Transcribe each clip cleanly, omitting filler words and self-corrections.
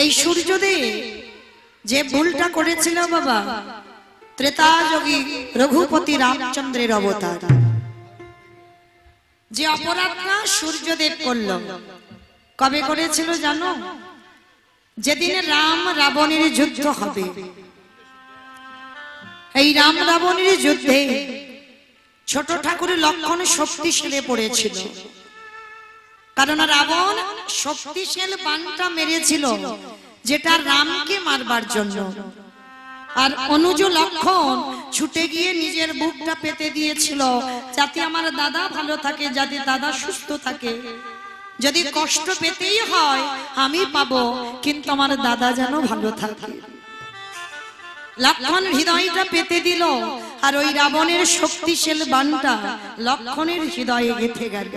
এই সূর্যদেব যে ভুলটা করেছিল বাবা, ত্রেতাযোগী রঘুপতি রামচন্দ্রের অবতার, যে অপরাধটা সূর্যদেব করল কবে করেছিল জানো? যেদিন রাম রাবণের যুদ্ধ হবে। এই রাম রাবণের যুদ্ধে ছোট ঠাকুর লক্ষণ শক্তিশালী পড়েছিল, কারণ রাবণ শক্তিশালী বাণটা মেরেছিল যেটা রামকে মারবার জন্য, আর অনুজ লক্ষণ ছুটে গিয়ে নিজের বুকটা পেতে দিয়েছিল যাতে আমার দাদা ভালো থাকে, যাতে দাদা সুস্থ থাকে। যদি কষ্ট পেতেই হয় আমি পাবো, কিন্তু আমার দাদা যেন ভালো থাকে। লক্ষণ হৃদয়টা পেতে দিল, আর ওই রাবণের শক্তিশালী বাণটা লক্ষণের হৃদয়ে গেঁথে গেল।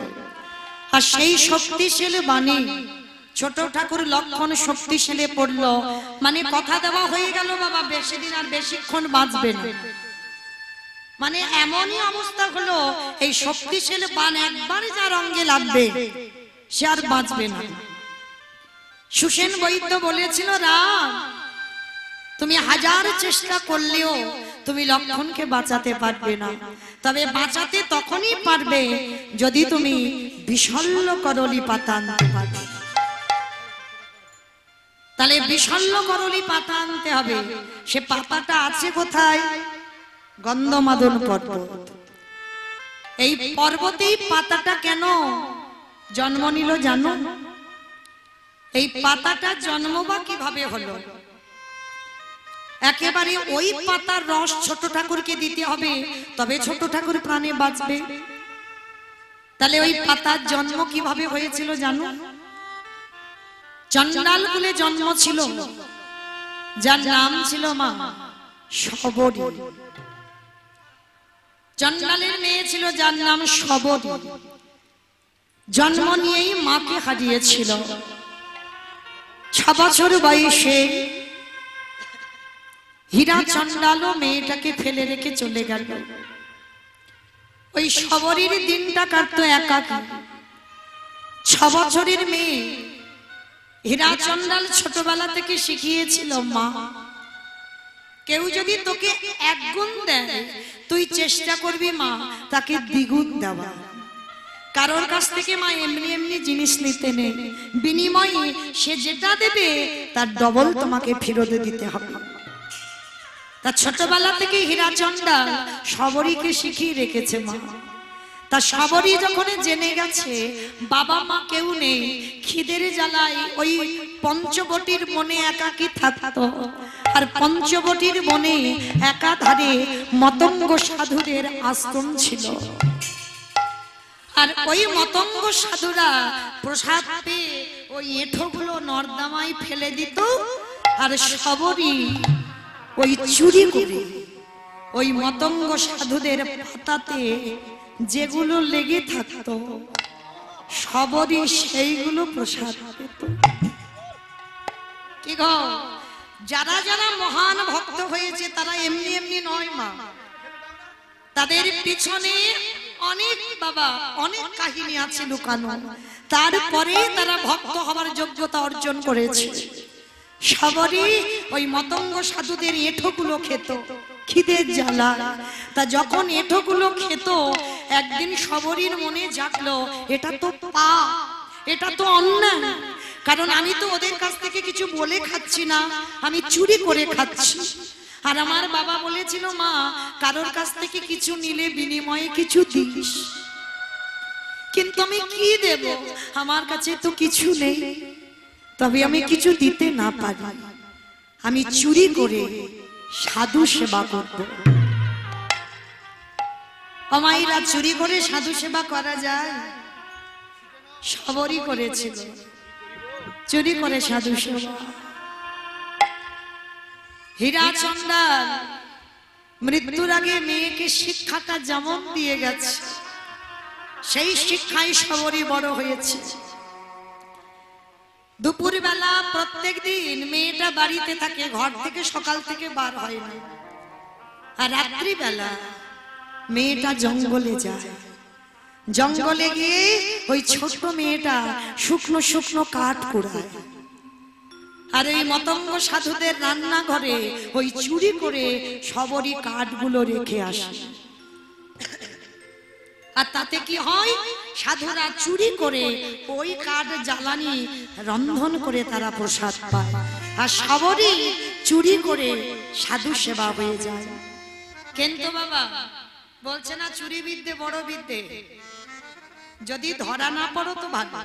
আর সেই শক্তিশালী বাণী ছোট ঠাকুর লক্ষণ শক্তিশালী পড়লো, মানে কথা দেওয়া হয়ে গেল বাবা বেশি দিন আর বেশিক্ষণ বাঁচবে না। মানে এমনই অবস্থা হলো এই শক্তিশালী বাণ একবার যার অঙ্গে লাগবে সে আর বাঁচবে না। সুসেন বৈদ্য বলেছিল, রাম তুমি হাজার চেষ্টা করলেও তুমি লক্ষণকে বাঁচাতে পারবে না, তবে বাঁচাতে তখনই পারবে যদি তুমি বিশল্য করলি পাতা আনতে পারবে। তাহলে বিশল্য করলি পাতা আনতে হবে। সে পাতাটা আছে কোথায়? গন্ধমাদন পর্বত। এই পর্বতেই পাতাটা কেন জন্ম নিল জানো? এই পাতাটা জন্ম বা কিভাবে হলো? একেবারে ওই পাতার রস ছোট ঠাকুরকে দিতে হবে, তবে ছোট ঠাকুর প্রাণে বাঁচবে। তাহলে ওই পাতার জন্ম কিভাবে হয়েছিল জানো? চন্ডাল কুলে জন্ম ছিল, যার নাম ছিল মা শবরী। চন্ডালের মেয়ে ছিল যার নাম শবরী। জন্ম নিয়েই মাকে হারিয়েছিল। 6 বছর বয়সে হীরা চন্ডালও মেয়েটাকে ফেলে রেখে চলে গেল। ওই শবরীর দিনটা কাটতো একাকী। 6 বছরের মেয়ে হীরা চন্ডাল ছোটবেলা থেকে শিখিয়েছিল, মা কেউ যদি তোকে 1 গুণ দেয় তুই চেষ্টা করবি মা তাকে 2 গুণ দেওয়া। কারোর কাছ থেকে মা এমনি এমনি জিনিস নিতে নেই, বিনিময়ে সে যেটা দেবে তার ডবল তোমাকে ফেরত দিতে হবে। তা ছোটবেলা থেকে হীরা চন্ডাল শবরীকে শিখিয়ে রেখেছে মা। তা শবরী যখন জেনে গেছে বাবা মা কেউ নেই, খিদের জ্বালায় ওই পঞ্চবটির বনে একাকী থাকতো। আর পঞ্চবটির বনে একাধারে মতঙ্গ সাধুদের আশ্রম ছিল। আর ওই মতঙ্গ সাধুরা প্রসাদ পেয়ে ওই এঁঠোগুলো নর্দমায় ফেলে দিত, আর শবরী ওই চুরি করে ওই মতঙ্গ সাধুদের পাতাতে যেগুলো লেগে থাকতো শবরী সেইগুলো প্রসাদ পেত। কি গো, যারা যারা মহান ভক্ত হয়েছে তারা এমনি এমনি নয় মা, তাদের পিছনে অনেক বাবা অনেক কাহিনী আছে লুকানো, তারপরে তারা ভক্ত হবার যোগ্যতা অর্জন করেছে। শবরী ওই মতঙ্গ সাধুদের এঁঠোগুলো খেত খিদের জ্বালা। তা যখন এঁঠোগুলো খেত একদিন শবরীর মনে জাগলো এটা তো পাপ, এটা তো অন্যায়, কারণ আমি তো ওদের কাছ থেকে কিছু বলে খাচ্ছি না, আমি চুরি করে খাচ্ছি। আর আমার বাবা বলেছিল মা কারোর কাছ থেকে কিছু নিলে বিনিময়ে কিছু দিস, কিন্তু আমি কি দেব, আমার কাছে তো কিছু নেই, তবে আমি কিছু দিতে না পারি, আমি চুরি করে সাধু সেবা করব। আমাইরা চুরি করে সাধু সেবা করা যায়? শবরী করেছিল চুরি করে সাধু সেবা। হীরা চন্ডাল মৃত্যুর আগে মেয়েকে শিক্ষাটা যেমন দিয়ে গেছে সেই শিক্ষায় শবরী বড় হয়েছে। দুপুর বেলা প্রত্যেক দিন মেয়েটা বাড়িতে থাকে, ঘর থেকে সকাল থেকে বার হয় না। আর রাত্রি বেলা মেয়েটা জঙ্গলে যায়, জঙ্গলে গিয়ে ওই ছোট মেয়েটা শুকনো শুকনো কাঠ কুড়ায়। আর এই মতঙ্গ সাধুদের রান্নাঘরে ওই চুরি করে সবরই কাঠগুলো রেখে আসে। আর তাতে কি হয়, সাধুরা চুরি করে ওই কাঠ জ্বালানি রন্ধন করে তারা প্রসাদ পায়, আর সবরই চুরি করে সাধু সেবা হয়ে যায়। কিন্তু বাবা বলছে না চুরি বিদ্যে বড় বিদ্যে, যদি ধরা না পড়ো তো ভালো,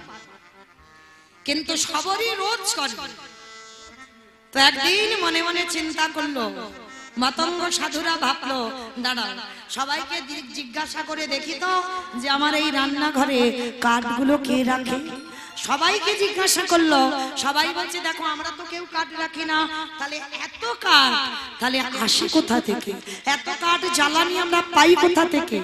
কিন্তু সবরই রোজ করে। তো একদিন মনে মনে চিন্তা করলো, মতঙ্গ সাধুরা ভাবলো দাঁড়াও সবাইকে জিজ্ঞাসা করে দেখি তো যে আমার এই রান্নাঘরে কাঠগুলো কে রাখে। সবাইকে জিজ্ঞাসা করলো, সবাই বলছে দেখো আমরা তো কেউ কাঠ রাখি না। তাহলে এত কাঠ তাহলে আসে কোথা থেকে, এত কাঠ জ্বালানি আমরা পাই কোথা থেকে?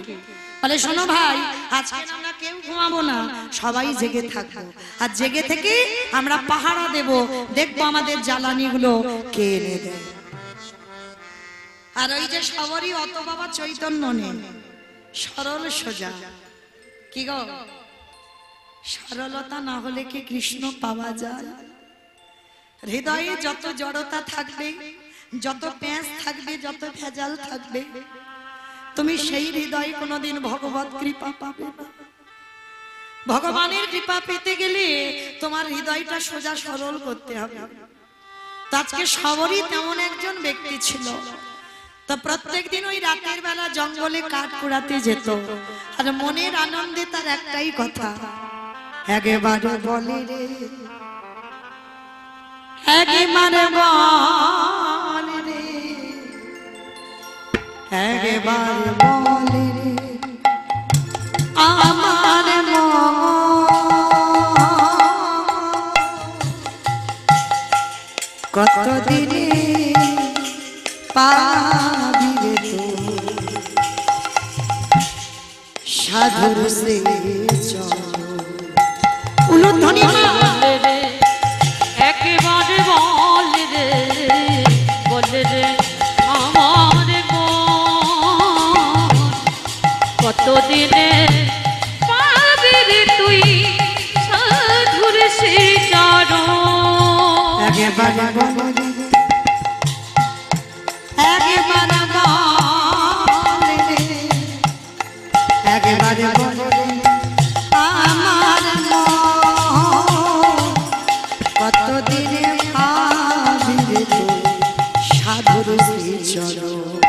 বলে শোনো ভাই, আজকে আমরা কেউ ঘুমাবো না, সবাই জেগে থাকবো, আর জেগে থেকে আমরা পাহারা দেব, দেখবো আমাদের জ্বালানি গুলো কে এনে দেয়। আর ওই যে সবরই অত বাবা চৈতন্য নেই, সরল সোজা। কি গো, সরলতা না হলে কি কৃষ্ণ পাওয়া যায়? হৃদয়ে যত জড়তা থাকবে, যত প্যাঁচ থাকবে, যত ভেজাল থাকবে, তুমি সেই হৃদয়ে কোনোদিন ভগবত কৃপা পাবে না। ভগবানের কৃপা পেতে গেলে তোমার হৃদয়টা সোজা সরল করতে হবে। আজকে সবরই তেমন একজন ব্যক্তি ছিল। তো প্রত্যেক দিন ওই রাতের বেলা জঙ্গলে কাঠ কুড়াতে যেত, আর মনের আনন্দে তার একটাই কথা, একেবারে বলে রে, একেবারে বলে রে, একেবারে বলে রে আমার কতদিনে পাবি রে তো সাধুর সে উলুধ্বনি একেবারে বলে রে, বলে রে আমার কতদিনে পাবি রে তুই সাধুর সে চরণ। একেবারে বলে রে, একেবারে বলে রে, একেবারে বলে রে আমার কতদিনে পাবি রে তুই সাধুর শ্রী চরণ।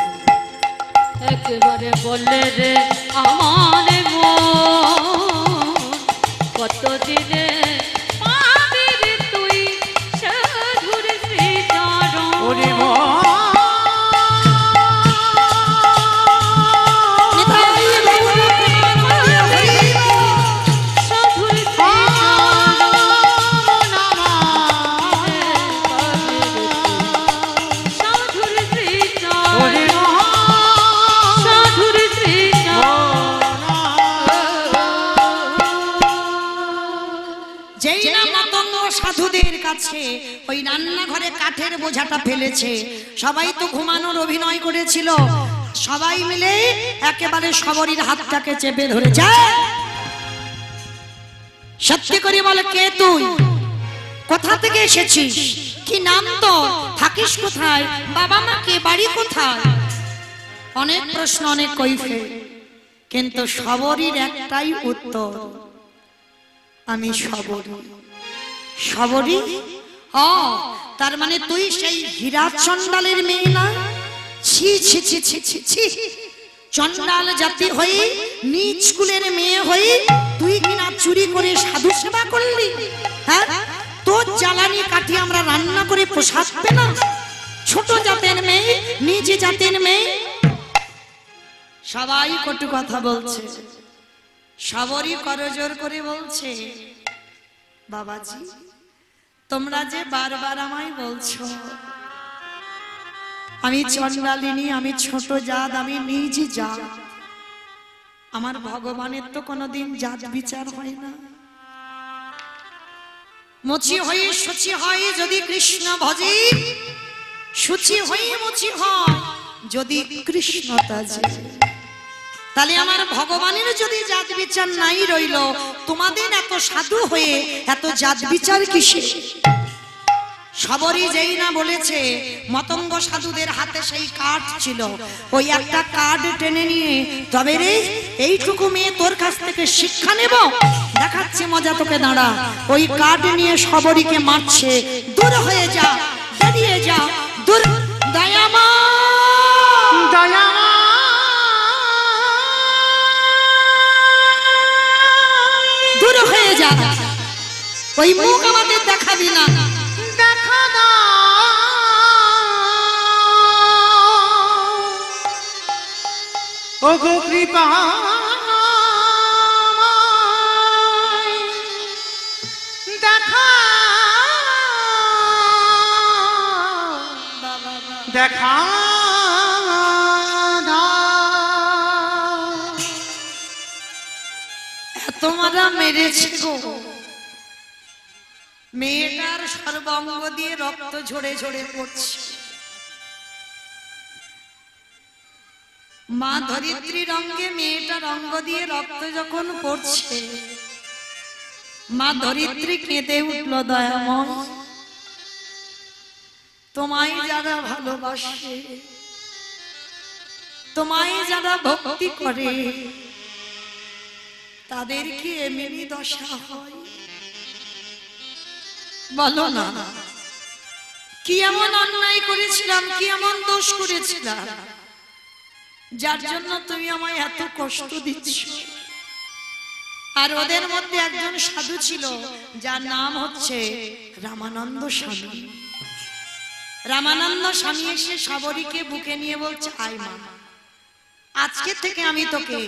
একেবারে বলে রে আমার কতদিনে পাবি রে তুই সাধুর শ্রী চরণ। সাধুদের কাছে ওই রান্নাঘরে কাঠের বোঝাটা ফেলেছে, সবাই তো ঘুমানোর অভিনয় করেছিল, সবাই মিলে একেবারে সবরীর হাতটাকে চেপে ধরেছে। সত্যি করে বলে কে তুই, কোথা থেকে এসেছিস, কি নাম তো, থাকিস কোথায়, বাবা মা কে, বাড়ি কোথায়? অনেক প্রশ্ন, অনেক কৈফিয়ত, কিন্তু সবরীর একটাই উত্তর, আমি সবরী। সবরী? তার মানে তুই সেই হীরা চন্ডালের মেয়ে না? ছি ছি ছি ছি ছি ছি, চন্ডাল জাতি হয়ে, নিচ কুলের মেয়ে হয়ে তুই কিনা চুরি করে সাধু সেবা করলি? হ্যাঁ, তোর জ্বালানি কাঠি আমরা রান্না করে প্রসাদ পে না? ছোট জাতের মেয়ে, নিজ জাতের মেয়ে। সবাই কটু কথা বলছে, সবরই করজোর করে বলছে, বাবাজি তোমরা যে বারবার আমায় বলছো আমি চন্ডালিনী, আমি ছোট জাত, আমি নিজ জাত, আমার ভগবানের তো কোনোদিন জাত বিচার হয় না। মুচি হয়ে শুচি হয় যদি কৃষ্ণ ভজি, শুচি হয়ে মুচি হয় যদি কৃষ্ণ তাজি। তাহলে আমার ভগবানের যদি জাত বিচার নাই রইল, তোমাদের এত সাধু হয়ে এত জাত বিচার কিসে? সবরই যেই না বলেছে, মতঙ্গ সাধুদের হাতে সেই কাঠ ছিল, ওই একটা কাঠ টেনে নিয়ে, তবে রে এইটুকু মেয়ে তোর কাছ থেকে শিক্ষা নেব, দেখাচ্ছে মজা তোকে, দাঁড়া। ওই কাঠ নিয়ে সবরীকে মারছে, দূর হয়ে যা, বেরিয়ে যা, দূর। দয়ামা দয়ামা দূর হয়ে যা, ওই মুখ আমাদের দেখাবি না, দেখা দাও। ও গো কৃপা দেখা দেখা এত মারা মেরেছে গো, মেয়েটার সর্বাঙ্গ দিয়ে রক্ত ঝরে ঝরে পড়ছে। মা ধরিত্রীর অঙ্গে মেয়েটার অঙ্গ দিয়ে রক্ত যখন পড়ছে, মা ধরিত্রী কেঁদে উঠল, দয়াময় তোমায় যারা ভালোবাসে, তোমায় যারা ভক্তি করে, তাদের কি এমনি দশা হয়? বলো না, কি এমন অন্যায় করেছিলাম, কি এমন দোষ করেছিলাম, যার জন্য তুমি আমায় এত কষ্ট দিচ্ছ? আর ওদের মধ্যে একজন সাধু ছিল, যার নাম হচ্ছে রামানন্দ স্বামী। রামানন্দ স্বামী এসে সবরীকে বুকে নিয়ে বলছে, আয় মা, আজকে থেকে আমি তোকে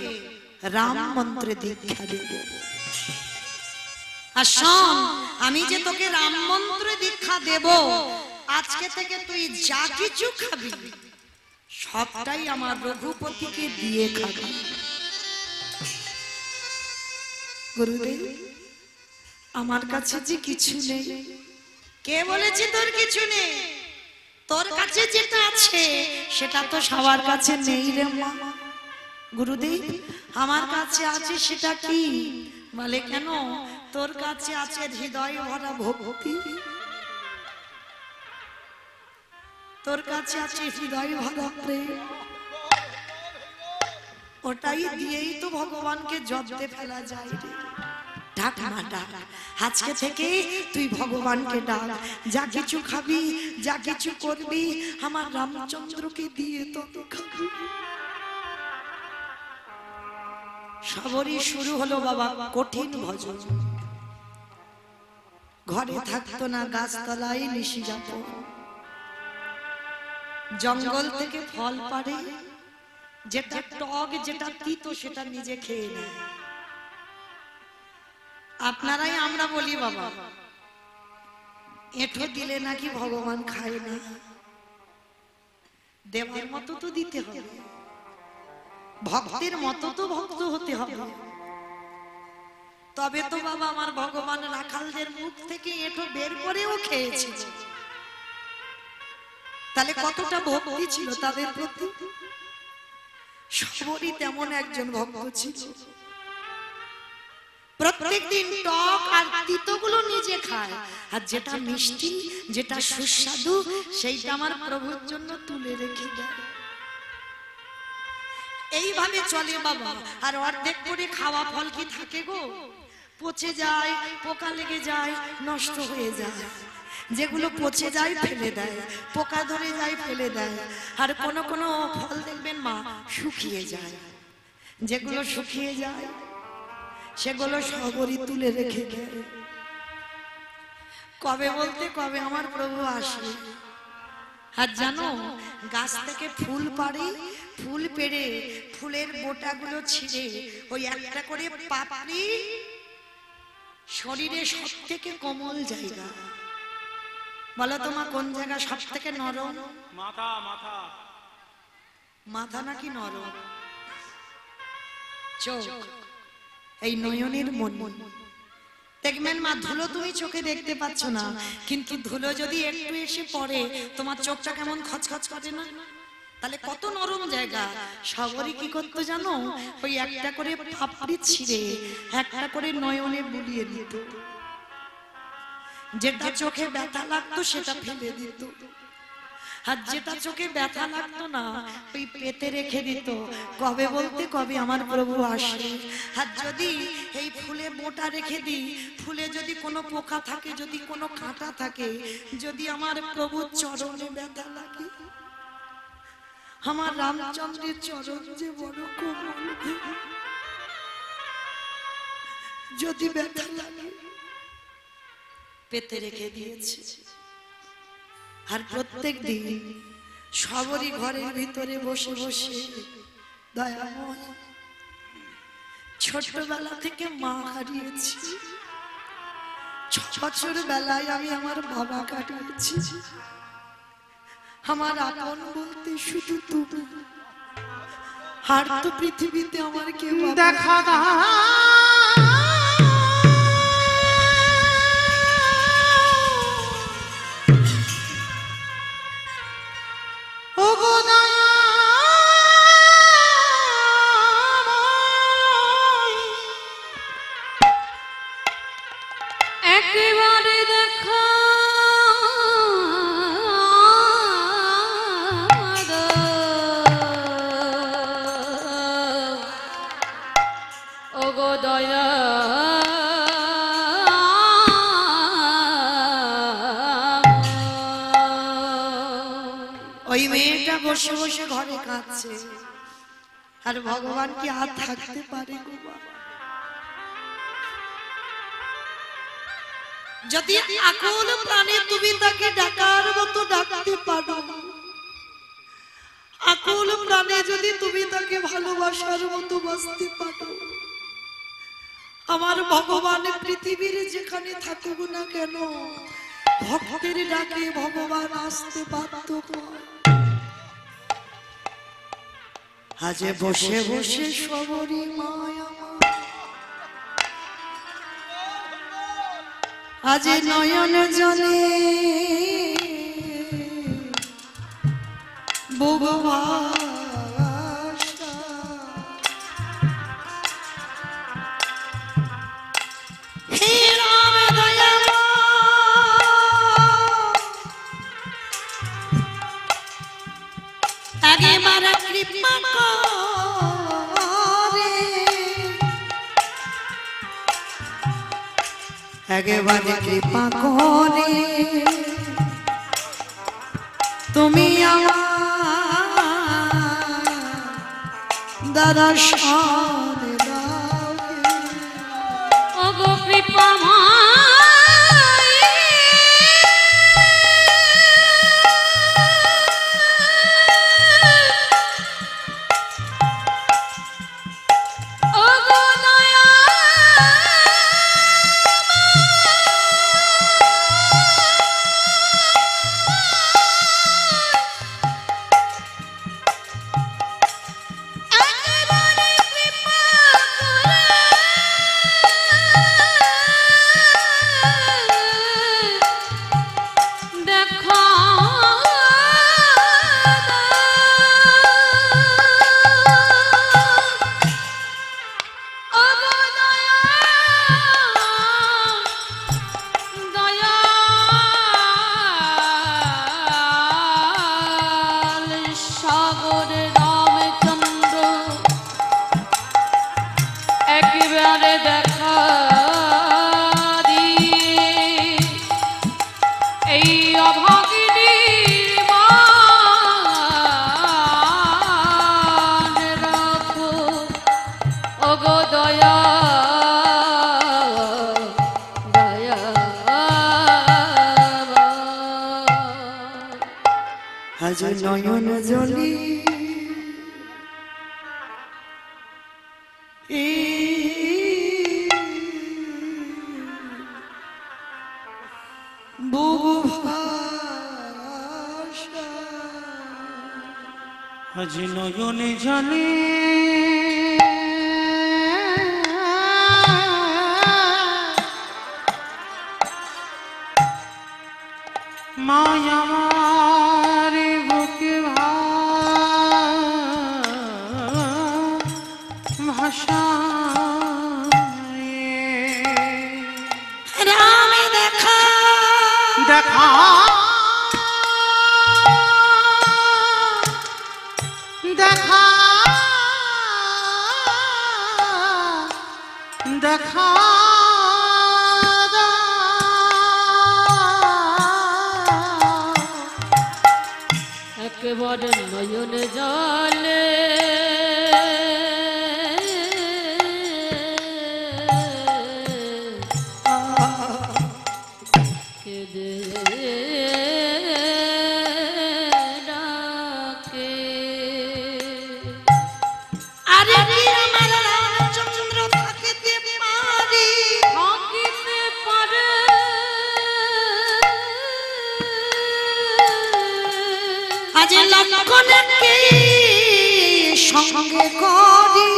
রাম মন্ত্রে দীক্ষা দেব। আর শোন, আমি যে তোকে রাম মন্ত্রে দীক্ষা দেব, আজকে থেকে তুই যা কিছু খাবি সবটাই আমার রঘুপতিকে দিয়ে খাবি। গুরুদেব, আমার কাছে যে কিছু নেই। কে বলেছে তোর কিছু নেই? তোর কাছে যেটা আছে সেটা তো সবার কাছে নেই রে মা। গুরুদেব, আমার কাছে আছে সেটা কি? বলে কেন? তোর কাছে আছে হৃদয় ভরা ভক্তি, তোর কাছে আছে হৃদয় ভরা প্রেম। ওটাই দিয়েই তো ভগবানকে জব্দে ফেলা যায় রে। ডাক না ডাক, আজকে থেকে তুই ভগবানকে ডাক। যা কিছু খাবি, যা কিছু করবি, আমার রামচন্দ্রকে দিয়ে তো খাবি। সবরই শুরু হলো বাবা কঠিন ভজন। ঘরে থাকতো না, গাছতলায় নিশি যাত, জঙ্গল থেকে ফল পাড়ে, যেটা টক যেটা তিতো সেটা নিজে খেয়ে নেয়। আপনারাই আমরা বলি বাবা এঁঠো দিলে নাকি ভগবান খায় না, দেবের মতো তো দিতে হবে, ভক্তের মতো তো ভক্ত হতে হবে, তবে তো বাবা আমার ভগবান রাখালদের মুখ থেকে এঁঠো বের করেও খেয়েছে। তাহলে কতটা ভক্তি ছিল তাদের প্রতি। সবরই তেমন একজন ভক্ত ছিল, প্রত্যেকদিন টক আর তিতগুলো নিজে খায়, আর যেটা মিষ্টি যেটা সুস্বাদু সেইটা আমার প্রভুর জন্য তুলে রেখে দেয়। এইভাবে চলে বাবা। আর অর্ধেক করে খাওয়া ফল কি থাকে গো? পচে যায়, পোকা লেগে যায়, নষ্ট হয়ে যায়। যেগুলো পচে যায় ফেলে দেয়, পোকা ধরে যায় ফেলে দেয়। আর কোন কোন ফল দেখবেন মা শুকিয়ে যায়, যেগুলো শুকিয়ে যায় সেগুলো সবরই তুলে রেখে দেয়। কবে বলতে কবে আমার প্রভু আসবে। আর জানো, গাছ থেকে ফুল পাড়ে, ফুল পেড়ে ফুলের বোটাগুলো ছিঁড়ে ওই একটা করে পাপড়ি শরীরে সব থেকে কোমল জায়গা। বলো তোমার কোন জায়গা সব থেকে নরম? মাথা। মাথা মাথা নাকি নরম? চোখ, এই নয়নের মন। দেখবেন মা, ধুলো তুমি চোখে দেখতে পাচ্ছ না, কিন্তু ধুলো যদি একটু এসে পড়ে তোমার চোখটা কেমন খচখচ করে না? তাহলে কত নরম জায়গা। সবরই কি করতো জানো? ওই একটা করে পাপড়ি ছিঁড়ে একটা করে নয়নে বুলিয়ে দিত। যেটা চোখে ব্যথা লাগতো সেটা ফেলে দিত, আর যেটা চোখে ব্যথা লাগতো না ওই পেতে রেখে দিত, কবে বলতে কবে আমার প্রভু আসে। আর যদি এই ফুলে বোটা রেখে দিই, ফুলে যদি কোনো পোকা থাকে, যদি কোনো কাঁটা থাকে, যদি আমার প্রভুর চরণে ব্যথা লাগে, আমার রামচন্দ্রের চরণ যে বড় কোমল, যদি ব্যথা লাগে পেতে রেখে দিয়েছে। আর প্রত্যেক দিন সবরই ঘরের ভিতরে বসে বসে দয়াময়, ছোটবেলা থেকে মা হারিয়েছি, 6 বছর বেলায় আমি আমার বাবা কাটিয়েছি, আমার আপন বলতে শুধু তুমি, আর তো পৃথিবীতে আমার কেউ দেখা না। একেবারে দেখা ওগো দয়া, ওই মেয়েটা বসে বসে ঘরে কাঁদছে, আর ভগবান কি আর থাকতে পারে গো বাবা? যদি আকুল প্রাণে তুমি তাকে ডাকার মতো ডাকতে পারো, আকুল প্রাণে যদি তুমি তাকে ভালোবাসার মতো বাসতে পারো, আমার ভগবান পৃথিবীর যেখানে থাকুক না কেন, ভক্তের ডাকে ভগবান আসতে বাধ্য হয়। আজ বসে বসে সবরই মায়া, আজ নয়ন জলে বুভুভাষা, হে রাম দয়াময়, একবার কৃপা করে, একবারে কৃপা করে তুমি আমার দর্শন দাও, ওগো কৃপা আজ নয়ন জলি আজ নয়নে জলে মায়া আমার বুকে ভাষা রামে দেখা দেখা একেবারে নয়ন জলে কেঁদে ডাকে। আরে কি আমার রামচন্দ্র থাকিতে পারি, থাকিতে পারে আজ লক্ষণকে সঙ্গে করি,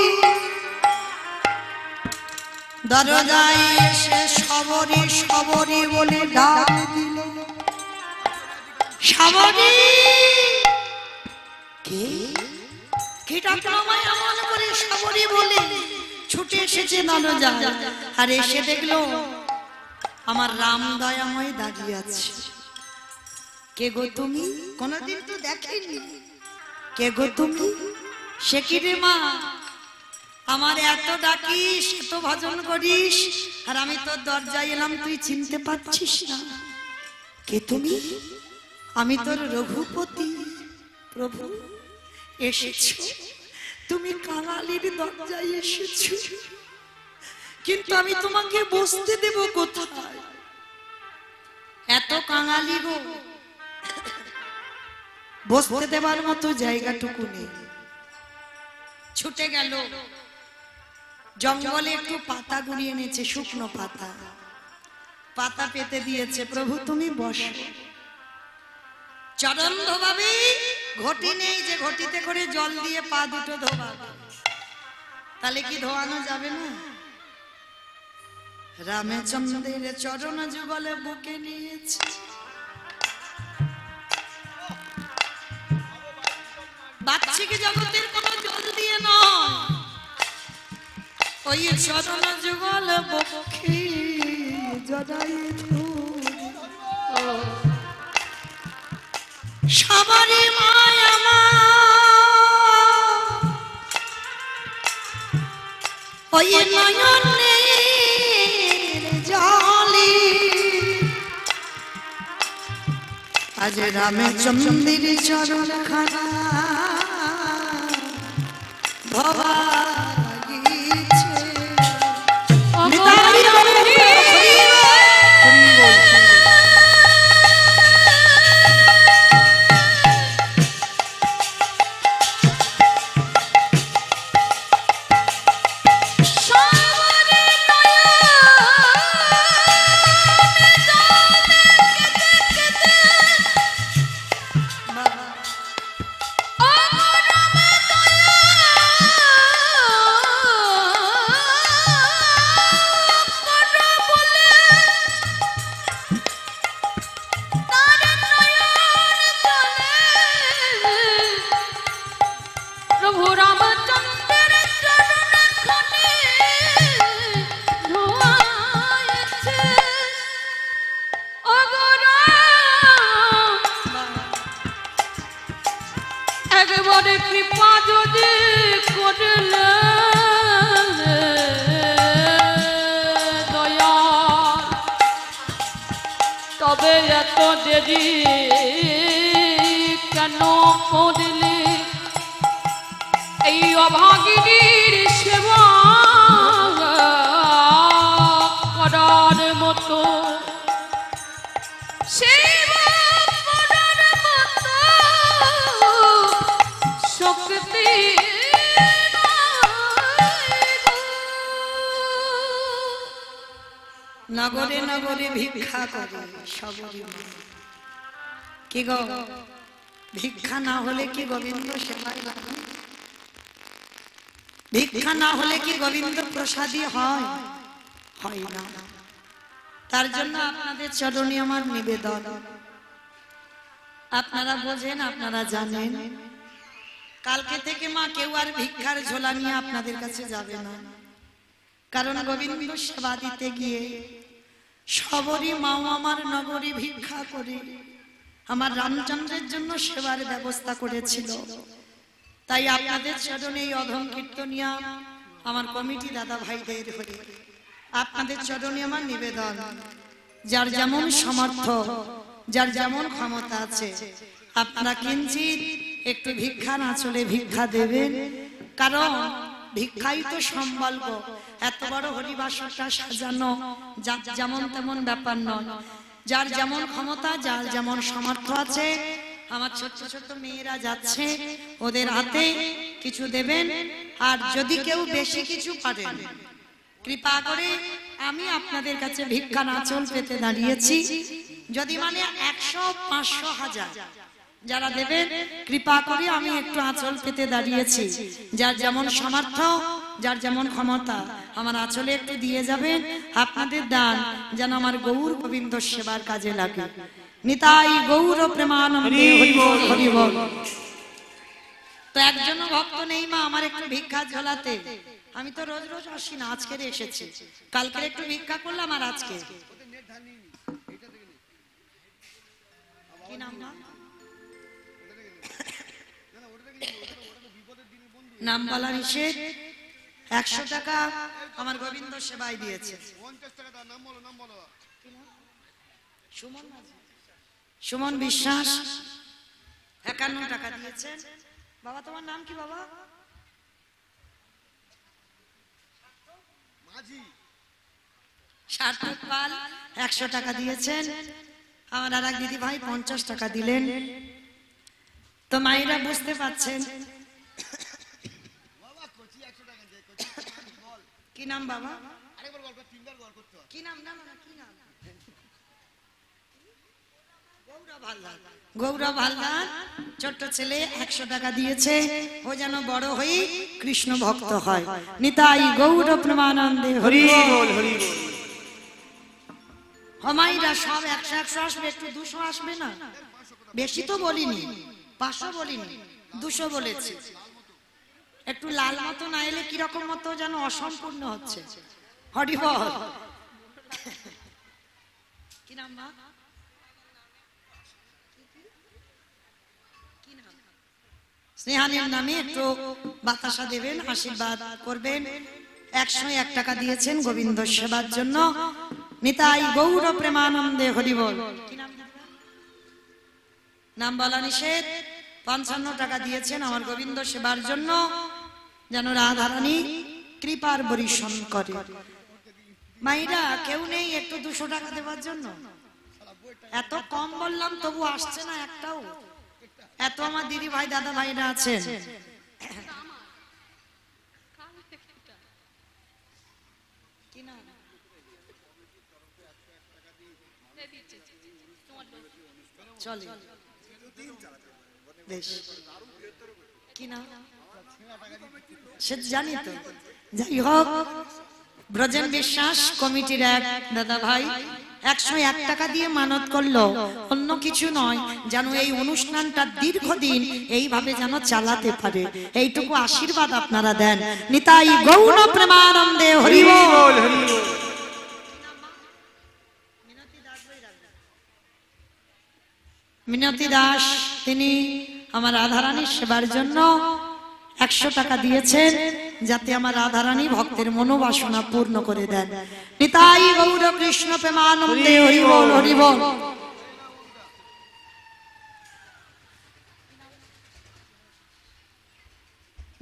দরজায় এসে সবরি সবরি বলে ডাক দিল। সবরি কে কে ডাকলো আমায় এমন করে সবরি বলে? ছুটে এসেছে দরজায়, আর এসে দেখলো আমার রাম দয়াময় দাঁড়িয়ে আছে। কে গো তুমি? কোনদিন তো দেখিনি। কে গো তুমি? সে কি রে মা, আমার এত ডাকিস, এত ভজন করিস, আর আমি তোর দরজায় এলাম, তুই চিনতে পারছিস না? কে তুমি? আমি তোর রঘুপতি। প্রভু এসেছো, তুমি কাঙালির দরজায় এসেছো, কিন্তু আমি তোমাকে বসতে দেব কোথায়? এত কাঙালি গো, বসতে দেবার মতো জায়গাটুকু নেই। ছুটে গেল জঙ্গলে, একটু পাতা গুড়িয়ে এনেছে, শুকনো পাতা, পাতা পেতে দিয়েছে। প্রভু তুমি বসো। চরণ ধোবাবে, ঘটি নেই যে ঘটিতে করে জল দিয়ে পা দুটো ধোবাবে, তাহলে কি ধোয়ানো যাবে না? রামচন্দ্রের চরণ যুগলে বুকে নিয়েছে, বাচ্চিকে জগতের কোনো জল দিয়ে নয়, ওই চরণ যুগল বুকে জড়াই সবারই মায়া মা, ওই নয়নের জলে আজ রামচন্দ্রের চরণ খানা ভবা গিয়েছে। কৃপা যদি করলে দয়া, তবে এত দেরি কেন করলে? এই অভাগিনীর সেবা করার মতো শক্তি নগরে নগরে ভিক্ষা করে সবরি মা। কি গো, ভিক্ষা না হলে কি গোবিন্দ সেবায় লাগে? ভিক্ষা না হলে কি গোবিন্দ প্রসাদী হয়? হয় না। তার জন্য আপনাদের চরণে আমার নিবেদন, আপনারা বোঝেন, আপনারা জানেন, কালকে থেকে মা কেউ আর ভিক্ষার ঝোলা নিয়ে আপনাদের কাছে যাবে না। কারণ গোবিন্দ সেবা দিতে গিয়ে সবরই মাও আমার নগরী ভিক্ষা করে আমার রামচন্দ্রের জন্য সেবার ব্যবস্থা করেছিল। তাই আপনাদের চরণে এই অধম কীর্তনিয়া আমার কমিটি দাদা ভাইদের হয়ে আপনাদের চরণে আমার নিবেদন, যার যেমন সামর্থ্য, যার যেমন ক্ষমতা আছে, আপনারা কিঞ্চিত একটু ভিক্ষার আঁচলে ভিক্ষা দেবেন। কারণ ভিক্ষাই তো সম্বল গো। এত বড় হরিবাসরটা সাজানো যেমন তেমন ব্যাপার নয়। যার যেমন ক্ষমতা, যার যেমন সামর্থ্য আছে, আমার ছোট্ট ছোট্ট মেয়েরা যাচ্ছে, ওদের হাতে কিছু দেবেন। আর যদি কেউ বেশি কিছু পারেন, কৃপা করে আমি আপনাদের কাছে ভিক্ষার আঁচল পেতে দাঁড়িয়েছি। যদি মানে 100, 500, 1000 যারা দেবেন, কৃপা করে আমি একটু আঁচল পেতে দাঁড়িয়েছি। যার যেমন সামর্থ্য, যার যেমন ক্ষমতা, আমার আঁচলে একটু দিয়ে যাবেন। আপনাদের দান যেন আমার গৌর গোবিন্দ সেবার কাজে লাগে। নিতাই গৌর প্রেমানন্দে হরি বল, হরি বল। তো একজনও ভক্ত নেই মা আমার একটু ভিক্ষা ঝোলাতে? আমি তো রোজ রোজ আসি না, আজকের এসেছি। কালকে একটু ভিক্ষা করলাম, আর আজকে কি নাম মা? নাম বলা নিষেধ। 100 টাকা আমার গোবিন্দ সেবায় দিয়েছে। সুমন বিশ্বাস 51 টাকা দিয়েছেন। বাবা তোমার নাম কি বাবা? সার্থক পাল 100 টাকা দিয়েছেন। আমার আর এক দিদি ভাই 50 টাকা দিলেন। তো মায়েরা বুঝতে পারছেন। কি নাম বাবা? কি নাম? না না কি নাম? গৌরব হালদার ছোট্ট ছেলে 100 টাকা দিয়েছে। ও যেন বড় হয়ে কৃষ্ণ ভক্ত হয়। নিতাই গৌর প্রেমানন্দে হরি বল, হরি বল। হমাইরা সব 100 100 আসবে, একটু 200 আসবে না? বেশি তো বলিনি, 500 বলিনি, 200 বলেছি। একটু লাল মতো না এলে কিরকম মতো যেন অসম্পূর্ণ হচ্ছে। হরি বল। কি নাম মা? স্নেহানের নামে একটু বাতাসা দেবেন, আশীর্বাদ করবেন। 101 টাকা দিয়েছেন গোবিন্দ সেবার জন্য। নিতাই গৌর প্রেমানন্দে হরি বল। নাম বলা নিষেধ। 55 টাকা দিয়েছেন আমার গোবিন্দ সেবার জন্য, যেন রাধারানী কৃপার বরিশন করে। মাইরা কেউ নেই একটু 200 টাকা দেওয়ার জন্য? এত কম বললাম তবু আসছে না একটাও। এত আমার দিদি ভাই দাদা ভাইরা আছেন। চলে বেশ। কি না সে জানি তো। যাই হোক, ব্রজেন বিশ্বাস কমিটির এক দাদা ভাই 101 টাকা দিয়ে মানত করলো, অন্য কিছু নয়, যেন এই অনুষ্ঠানটা দীর্ঘদিন এইভাবে যেন চালাতে পারে, এইটুকু আশীর্বাদ আপনারা দেন। নিতাই গৌর প্রেমানন্দে হরি বল। মিনতি দাস তিনি আমার রাধারানীর সেবার জন্য 100 টাকা দিয়েছেন, যাতে আমার রাধারানী ভক্তের মনোবাসনা পূর্ণ করে দেন। নিতাই গৌর কৃষ্ণ প্রেমানন্দে হরি বল, হরি বল।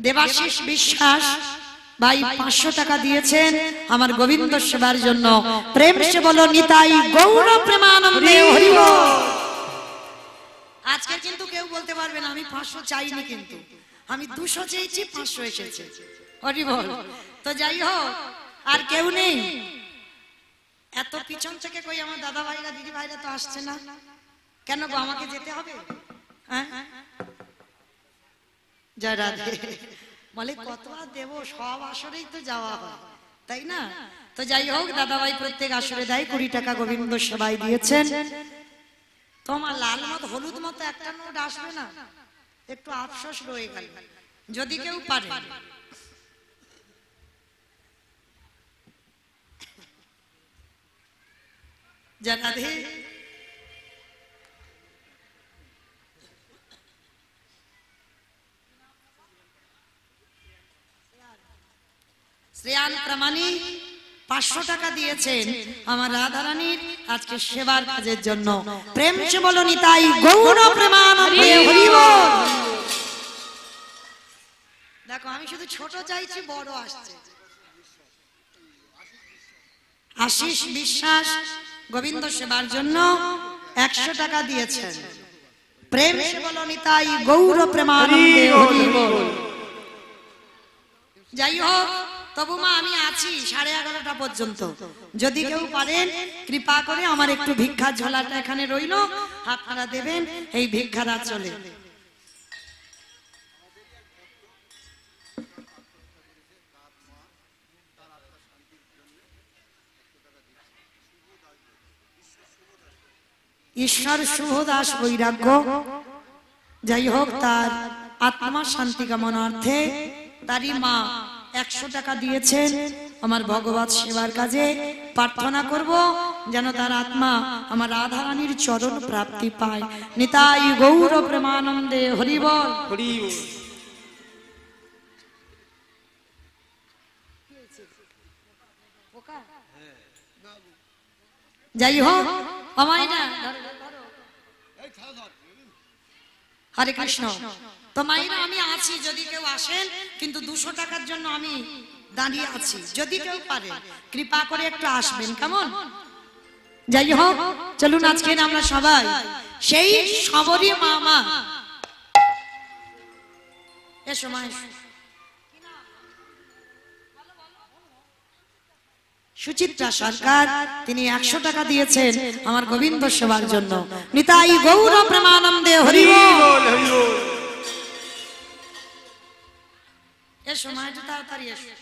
দেবাশিস বিশ্বাস ভাই 500 টাকা দিয়েছেন আমার গোবিন্দ সেবার জন্য। প্রেম সে বলো নিতাই গৌর প্রেমানন্দে হরি বল। আজকে কিন্তু কেউ বলতে পারবে না আমি 500 চাইনি, কিন্তু আমি 200 চেয়েছি, 500 এসেছে। হরি বল। তো যাই হোক, আর কেউ নেই? এত পিছন থেকে কই আমার দাদা ভাইরা দিদি ভাইরা তো আসছে না কেন গো? আমাকে যেতে হবে? হ্যাঁ জয় রাধে। বলে কত আর দেবো, সব আসরেই তো যাওয়া হয়, তাই না? তো যাই হোক, দাদা ভাই প্রত্যেক আসরে দেয় 20 টাকা গোবিন্দ সেবায় দিয়েছেন। তোমার লাল মত হলুদ মতো একটা নোট আসবে না? একটু আফসোস রয়ে গেল। যদি কেউ পারে রাধে। শ্রেয়ান প্রামাণিক 500 টাকা দিয়েছেন আমার রাধারানীর আজকে সেবার কাজের জন্য। প্রেম সে বলো নিতাই গৌর প্রেমানন্দে হরি বল। দেখো আমি শুধু ছোট চাইছি, বড় আসছে। আশিস বিশ্বাস গোবিন্দ সেবার জন্য 100 টাকা দিয়েছেন। প্রেম সে বলো নিতাই গৌর প্রেমানন্দে হরি বল। যাই হোক, তবু মা আমি আছি 11:30 পর্যন্ত। যদি কেউ পারেন কৃপা করে আমার একটু ভিক্ষার ঝোলাটা এখানে রইল, আপনারা দেবেন এই ভিক্ষার আঁচলে। ঈশ্বর শুভদাস বৈরাগ্য, যাই হোক তার আত্মার শান্তি কামনার্থে তারই মা 100 টাকা দিয়েছেন আমার ভগবত সেবার কাজে। প্রার্থনা করব যেন তার আত্মা আমার রাধারানীর চরণ প্রাপ্তি পায়। নিতাই গৌর প্রেমানন্দে হরি বল। যাই হোক আমায় না হরে কৃষ্ণ। তো মাইরা আমি আছি, যদি কেউ আসেন, কিন্তু 200 টাকার জন্য আমি দাঁড়িয়ে আছি। যদি কেউ পারে কৃপা করে একটু আসবেন, কেমন? যাই হোক চলুন আজকে আমরা সবাই সেই সবরী মামা এ সময় সুচিত্রা সরকার, তিনি 100 টাকা দিয়েছেন আমার গোবিন্দ সেবার জন্য। নিতাই গৌর প্রেমানন্দে হরি বল। এ সময়টা তাড়াতাড়ি এসো।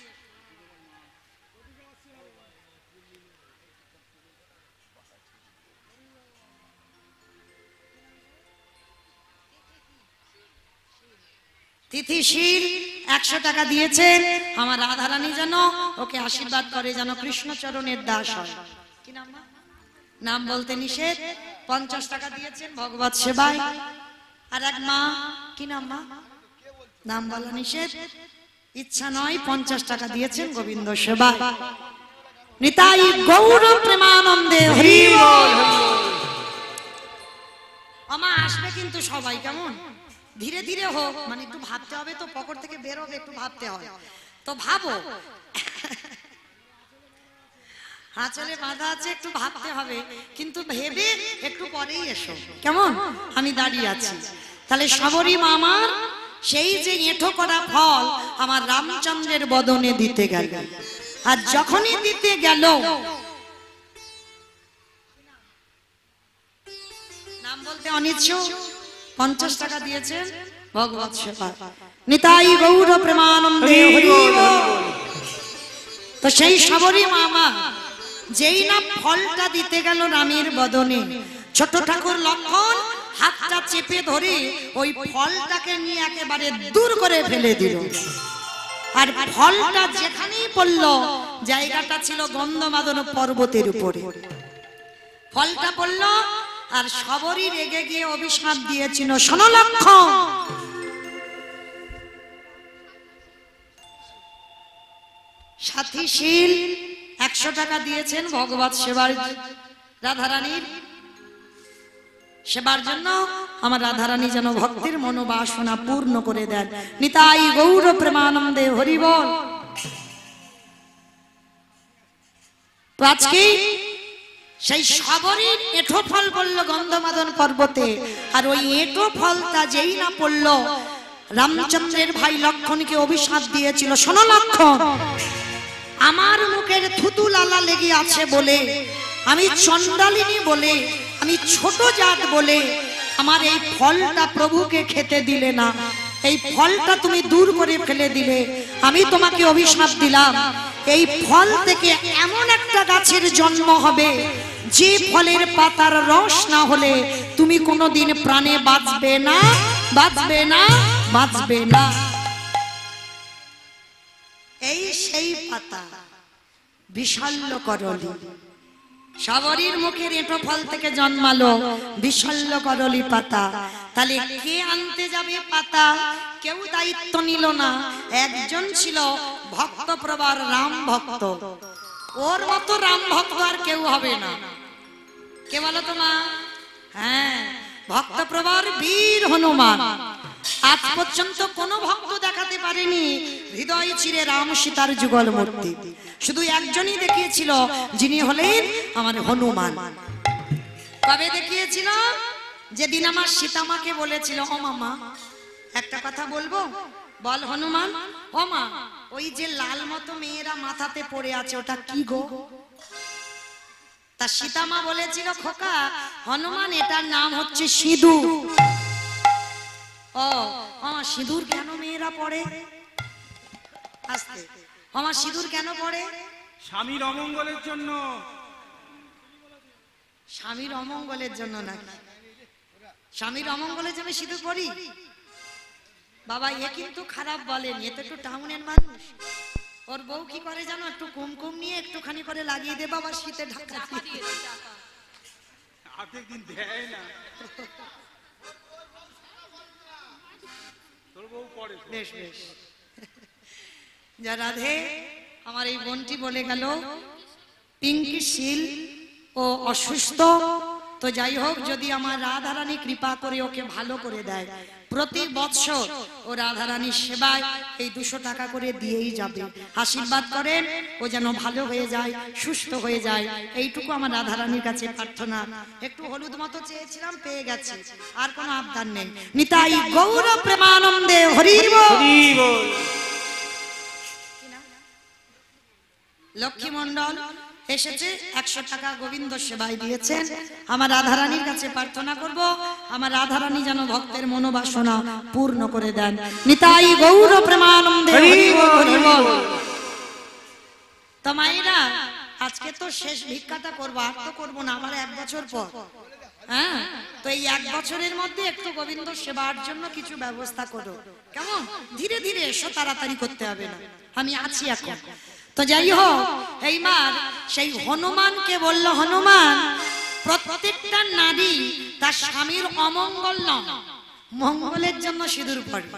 তিথিশীল 100 টাকা দিয়েছেন আমার রাধারানী, যেন ওকে আশীর্বাদ করে, যেন কৃষ্ণচরণের দাস হয়। কি নাম? নাম বলতে নিষেধ। 50 টাকা দিয়েছেন ভগবত সেবায়। আর এক মা, কি নাম মা? নাম বলা নিষেধ, ইচ্ছা নয়, 50 টাকা দিয়েছেন গোবিন্দ সেবায়। নিতাই গৌর প্রেমানন্দে হরি বল। আমা আসবে কিন্তু সবাই, কেমন? ধীরে ধীরে হোক, মানে একটু ভাবতে হবে তো, পকেট থেকে বের হবে, একটু ভাবতে হয় তো ভাবো। হাঁচলে বাঁধা আছে, একটু ভাবতে হবে, কিন্তু ভেবে একটু পরেই এসো, কেমন? আমি দাঁড়িয়ে আছি। তাহলে সবরী মামার সেই যে এঁঠো করা ফল আমার রামচন্দ্রের বদনে দিতে গেল, আর যখনই দিতে গেল, নাম বলতে অনিচ্ছুক, 50 টাকা দিয়েছেন ভগবত সেবা। নিতাই গৌর প্রেমানন্দে হরি বল। তো সেই সবরী মামা যেই না ফলটা দিতে গেল রামের বদনে, ছোট ঠাকুর লক্ষণ হাতটা চেপে ধরে ওই ফলটাকে নিয়ে একেবারে দূর করে ফেলে দিল। আর ফলটা যেখানেই পড়লো, জায়গাটা ছিল গন্ধমাদন পর্বতের উপরে। ফলটা পড়লো, আর সবরই রেগে গিয়ে অভিশাপ দিয়েছিল, শোনো লক্ষণ, সাথীশীল 100 টাকা দিয়েছেন ভগবত সেবার, রাধারানীর সেবার জন্য। আমার রাধারানী যেন ভক্তের মনোবাসনা পূর্ণ করে দেন। নিতাই গৌর প্রেমানন্দে হরি বল। তো আজকে সেই সবরীর এঁঠো ফল পড়লো গন্ধমাদন পর্বতে, আর ওই এঁঠো ফলটা যেই না পড়লো, রামচন্দ্রের ভাই লক্ষণকে অভিশাপ দিয়েছিল, শোনো লক্ষণ, আমার মুখের থুতু লালা লেগে আছে বলে, আমি চন্ডালিনী বলে, আমি ছোট জাত বলে আমার এই ফলটা প্রভুকে খেতে দিলে না, এই ফলটা তুমি দূর করে ফেলে দিলে। আমি তোমাকে অভিশাপ দিলাম, এই ফল থেকে এমন একটা গাছের জন্ম হবে যে ফলের পাতার রস না হলে তুমি কোনোদিন প্রাণে বাঁচবে না, বাঁচবে না, বাঁচবে না। এই সেই পাতা বিশল্য করলি, সবরীর মুখের এঁটো ফল থেকে জন্মালো বিশল্য করলি পাতা। তাহলে কে আনতে যাবে পাতা? কেউ দায়িত্ব নিল না। একজন ছিল ভক্ত প্রবার রাম ভক্ত, ওর মতো রাম ভক্ত আর কেউ হবে না। কে বলো তো মা? হ্যাঁ, ভক্ত প্রবর বীর হনুমান। আজ পর্যন্ত কোনো ভক্ত দেখাতে পারেনি হৃদয় চিরে রাম সীতার যুগল মূর্তি। শুধু একজনই দেখিয়েছিল, যিনি হলেন আমার হনুমান। কবে দেখিয়েছিল? যেদিন আমার সীতামাকে বলেছিল, ও মামা একটা কথা বলবো, বল হনুমান। ও মা, ওই যে লাল মতো মেয়েরা মাথাতে পড়ে আছে ওটা কি গো? তা সীতামা বলেছিল, খোকা হনুমান এটার নাম হচ্ছে সিঁদুর। ও আমার সিঁদুর কেন মেয়েরা পড়ে? আস্তে, আমার সিঁদুর কেন পড়ে? স্বামীর অমঙ্গলের জন্য। স্বামীর অমঙ্গলের জন্য নাকি? স্বামীর অমঙ্গলের জন্য সিঁদুর পড়ি? বাবা এ কিন্তু খারাপ বলেন, এ তো একটু টাউনের মানুষ। ওর বউ কি করে জানো? একটু কুমকুম নিয়ে একটুখানি করে লাগিয়ে দেবা, আবার শীতে ঢাকা দিয়ে অর্ধেক দিন দেয় না। তোর বউ পড়ে। বেশ বেশ। যা রাধে, আমার এই বোনটি বলে গেল পিঙ্কি শীল ও অসুস্থ। তো যাই হোক, যদি আমার রাধারানী কৃপা করে ওকে ভালো করে দেয়, প্রতি বৎসর ও রাধারানীর সেবায় এই 200 টাকা করে দিয়েই যাবে। আশীর্বাদ করেন ও যেন ভালো হয়ে যায়, সুস্থ হয়ে যায়, এইটুকু আমার রাধারানীর কাছে প্রার্থনা। একটু হলুদ মতো চেয়েছিলাম, পেয়ে গেছে, আর কোনো আবদার নেই। নিতাই গৌর প্রেমানন্দে হরি বল। লক্ষ্মী মন্ডল এসেছে, 100 টাকা গোবিন্দ সেবায় দিয়েছেন। আমার রাধারানীর কাছে প্রার্থনা করব, আমার রাধারানী যেন ভক্তের মনোবাসনা পূর্ণ করে দেন। নিতাই গৌর প্রেমানন্দে হরি বল হরি বল। তো মায়েরা, আজকে তো শেষ ভিক্ষাটা করবো, আর তো করবো না, আবার 1 বছর পর। হ্যাঁ, তো এই 1 বছরের মধ্যে একটু গোবিন্দ সেবার জন্য কিছু ব্যবস্থা করো, কেমন? ধীরে ধীরে এসো, তাড়াতাড়ি করতে হবে না, আমি আছি এখন। তো যাই হোক, এইবার সেই হনুমানকে বলল, হনুমান প্রত্যেকটা নারী তার স্বামীর অমঙ্গল নয়, মঙ্গলের জন্য সিঁদুর পড়ে।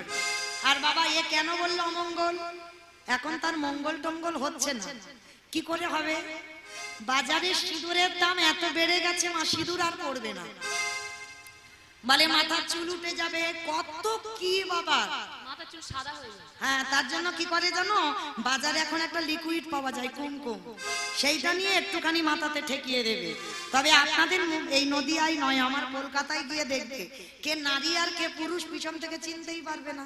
আর বাবা এ কেন বললো অমঙ্গল? এখন তার মঙ্গল টঙ্গল হচ্ছে না, কি করে হবে? বাজারে সিঁদুরের দাম এত বেড়ে গেছে, মা সিঁদুর আর পড়বে না, বলে মাথার চুল উঠে যাবে, কত কি বাবা, মাথার চুল সাদা হয়ে যায়। হ্যাঁ, তার জন্য কি করে জানো? বাজারে এখন একটা লিকুইড পাওয়া যায় কুমকুম, সেইটা নিয়ে একটুখানি মাথাতে ঠেকিয়ে দেবে। তবে আপনাদের এই নদিয়ায় নয়, আমার কলকাতায় গিয়ে দেখবে, কে নারী আর কে পুরুষ পিছন থেকে চিনতেই পারবে না।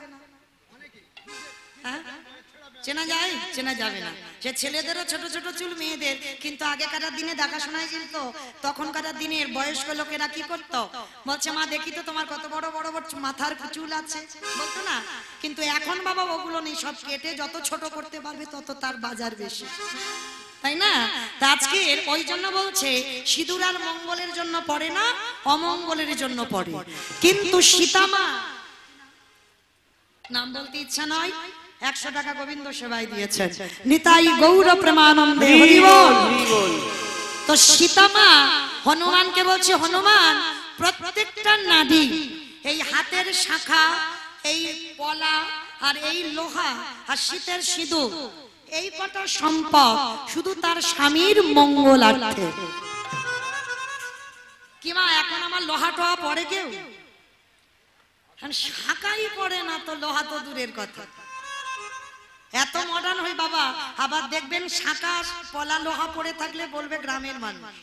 হ্যাঁ, চেনা যায়? চেনা যাবে না। সে ছেলেদেরও ছোট ছোট চুল, মেয়েদের। কিন্তু আগেকার দিনে দেখাশোনায় ছিল, তখনকার দিনের বয়স্ক লোকেরা কি করতো? বলছে মা দেখি তো তোমার কত বড় বড় মাথার চুল আছে, বলতো না? কিন্তু এখন বাবা ওগুলো নেই, সব কেটে যত ছোট করতে পারবে তত তার বাজার বেশি, তাই না? আজকে ওই জন্য বলছে সিঁদুর আর মঙ্গলের জন্য পড়ে না, অমঙ্গলের জন্য পড়ে। কিন্তু সীতামা, নাম বলতে ইচ্ছা নয়, 100 টাকা গোবিন্দ সেবায় দিয়েছেন। নিতাই গৌর প্রেমানন্দে হরি বল। তো সীতামা হনুমানকে বলছে, হনুমান প্রত্যেকটা নারী এই হাতের শাখা, এই পলা আর এই লোহা আর শীতের সিঁদুর, এই কটা সম্পদ শুধু তার স্বামীর মঙ্গলার্থে। কি মা, এখন আমার লোহা টোহা পড়ে কেউ? শাখাই পড়ে না, তো লোহা তো দূরের কথা। এত মডার্ন হই বাবা, আবার দেখবেন শাঁখা পলা লোহা পড়ে থাকলে বলবে গ্রামের মানুষ।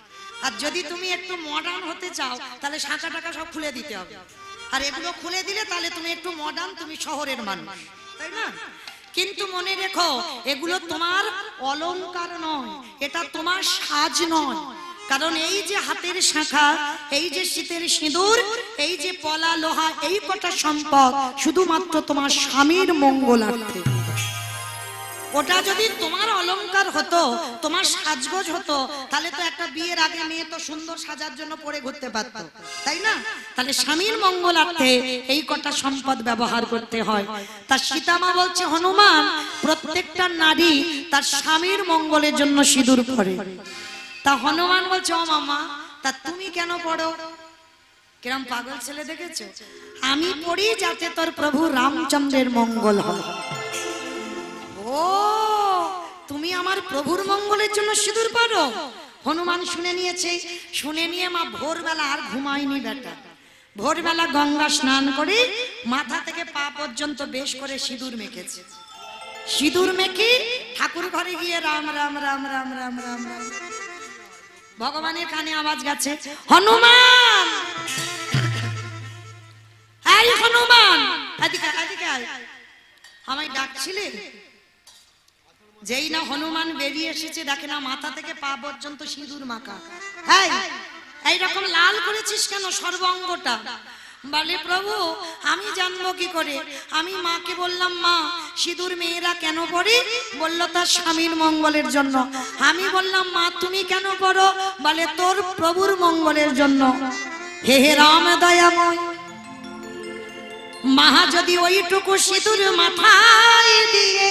আর যদি তুমি একটু মডার্ন হতে চাও, তাহলে শাঁখা টাকা সব খুলে দিতে হবে। আর এগুলো খুলে দিলে তাহলে তুমি একটু মডার্ন, তুমি শহরের মানুষ, তাই না? কিন্তু মনে রেখো, এগুলো তোমার অলংকার নয়, এটা তোমার সাজ নয়। কারণ এই যে হাতের শাখা, এই যে শীতের সিঁদুর, এই যে পলা লোহা, এই কটা সম্পদ শুধুমাত্র তোমার স্বামীর মঙ্গলার্থে। ওটা যদি তোমার অলংকার হতো, তোমার সাজগোজ হতো, তাহলে তো একটা বিয়ের আগে মেয়ে তো সুন্দর সাজার জন্য পরে ঘুরতে পারতো, তাই না? তাহলে স্বামীর মঙ্গলার্থে এই কটা সম্পদ ব্যবহার করতে হয়। তা সীতামা বলছে, হনুমান প্রত্যেকটা নারী তার স্বামীর মঙ্গলের জন্য সিঁদুর পরে। তা হনুমান বলছে, ও মামা, তা তুমি কেন পড়ো? কিরম পাগল ছেলে দেখেছো? আমি পড়ি যাতে তোর প্রভু রামচন্দ্রের মঙ্গল হয়। ও, তুমি আমার প্রভুর মঙ্গলের জন্য সিঁদুর পরো? হনুমান শুনে নিয়েছে, শুনে নিয়ে মা ভোরবেলা আর ঘুমায়নি বেটা। ভোরবেলা গঙ্গা স্নান করে মাথা থেকে পা পর্যন্ত বেশ করে সিঁদুর মেখেছে। সিঁদুর মেখে ঠাকুর ঘরে গিয়ে রাম রাম রাম রাম রাম রাম রাম। ভগবানের কানে আওয়াজ গেছে, হনুমান, এই হনুমান, এদিকে এদিকে আয়, আমায় ডাকছিলে? যেই না হনুমান বেরিয়ে এসেছে, দেখে না মাথা থেকে পা পর্যন্ত সিঁদুর মাখা। এই এইরকম লাল করেছিস কেন সর্বাঙ্গটা? বলে প্রভু আমি জানবো কি করে? আমি মাকে বললাম, মা সিঁদুর মেয়েরা কেন পরে? বলল তার স্বামীর মঙ্গলের জন্য। আমি বললাম, মা তুমি কেন পরো? বলে তোর প্রভুর মঙ্গলের জন্য। হে হে রাম দয়াময়, মা যদি ওইটুকু সিঁদুর মাথায় দিয়ে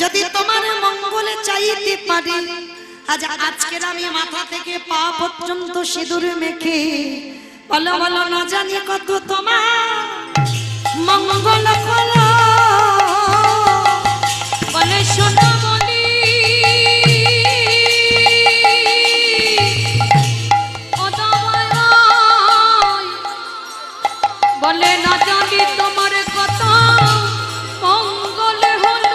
যদি তোমার মঙ্গলে চাইতে পারি, আজ আজকের আমি মাথা থেকে পা পর্যন্ত সিঁদুর মেখে বলো বলো না জানি কত তোমার মঙ্গল হলো। বলে শোনো বলি ও দয়াময়, বলে না জানি তোমার কত মঙ্গল হলো।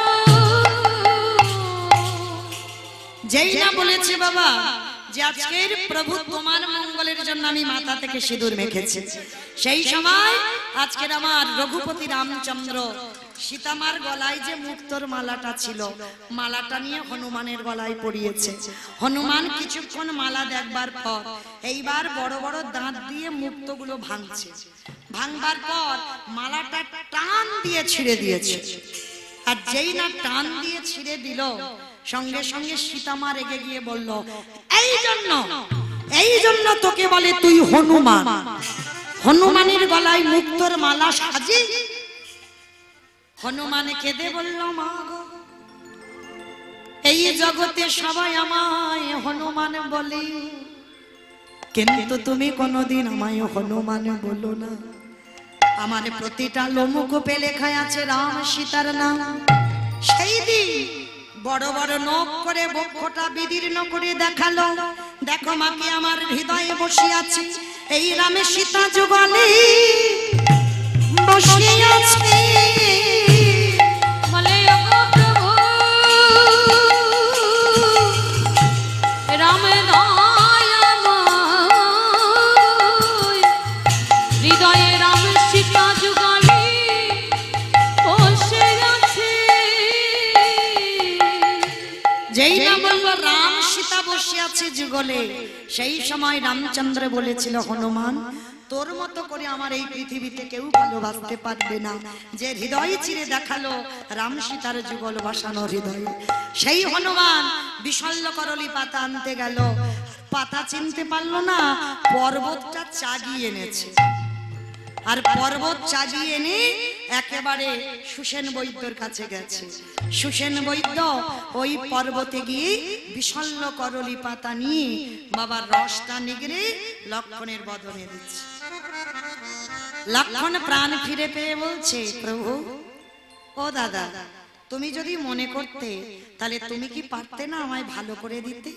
যেই না বলেছে বাবা যে আজকের প্রভু তোমার মঙ্গলের জন্য আমি মাথা থেকে সিঁদুর মেখেছি, সেই সময় আজকের আমার রঘুপতি রামচন্দ্র সীতামার গলায় যে মুক্তোর মালাটা ছিল, মালাটা নিয়ে হনুমানের গলায় পরিয়েছে। হনুমান কিছুক্ষণ মালা দেখবার পর এইবার বড় বড় দাঁত দিয়ে মুক্তোগুলো ভাঙছে। ভাঙবার পর মালাটা টান দিয়ে ছিঁড়ে দিয়েছে। আর যেই না টান দিয়ে ছিঁড়ে দিল, সঙ্গে সঙ্গে সীতামা রেগে গিয়ে বলল, এই জন্য তোকে বলে তুই হনুমান। হনুমানের গলায় মুক্তোর মালা সাজি। হনুমান কেঁদে বলল, মা গো, এই জগতে সবাই আমায় হনুমান বলে, কিন্তু তুমি কোনোদিন আমায় হনুমান বলো না। আমার প্রতিটা লোমকূপে লেখা আছে রাম সীতার নাম। সেই দিন বড় বড় নখ করে বক্ষটা বিদীর্ণ করে দেখালো, দেখো মাকে আমার হৃদয়ে বসে আছে, এই রামে সীতা যুগলে বসে আছে। বলে ওগো প্রভু রাম দয়াময়, হৃদয়ে রাম সীতা যুগলে বসে আছে। যেই না বললো রাম সীতা বসে আছে যুগলে, সেই সময় রামচন্দ্র বলেছিল, হনুমান তোর মতো করে আমার এই পৃথিবীতে কেউ ভালোবাসতে পারবে না। যে হৃদয় চিরে দেখালো রাম সীতার যুগল বসানো হৃদয়। সেই হনুমান বিশল্য করলি পাতা আনতে গেল, পাতা চিনতে পারলো না, পর্বতটা চাগিয়ে এনেছে। আর পর্বত চাগিয়ে এনে একেবারে সুসেন বৈদ্যর কাছে গেছে। সুসেন বৈদ্য ওই পর্বতে গিয়ে বিশল্য করলি পাতা নিয়ে বাবার রসটা নিগড়ে লক্ষণের বদনে দিচ্ছে। লক্ষণ প্রাণ ফিরে পেয়ে বলছে, প্রভু ও দাদা, তুমি যদি মনে করতে তাহলে তুমি কি পারতে না আমায় ভালো করে দিতে?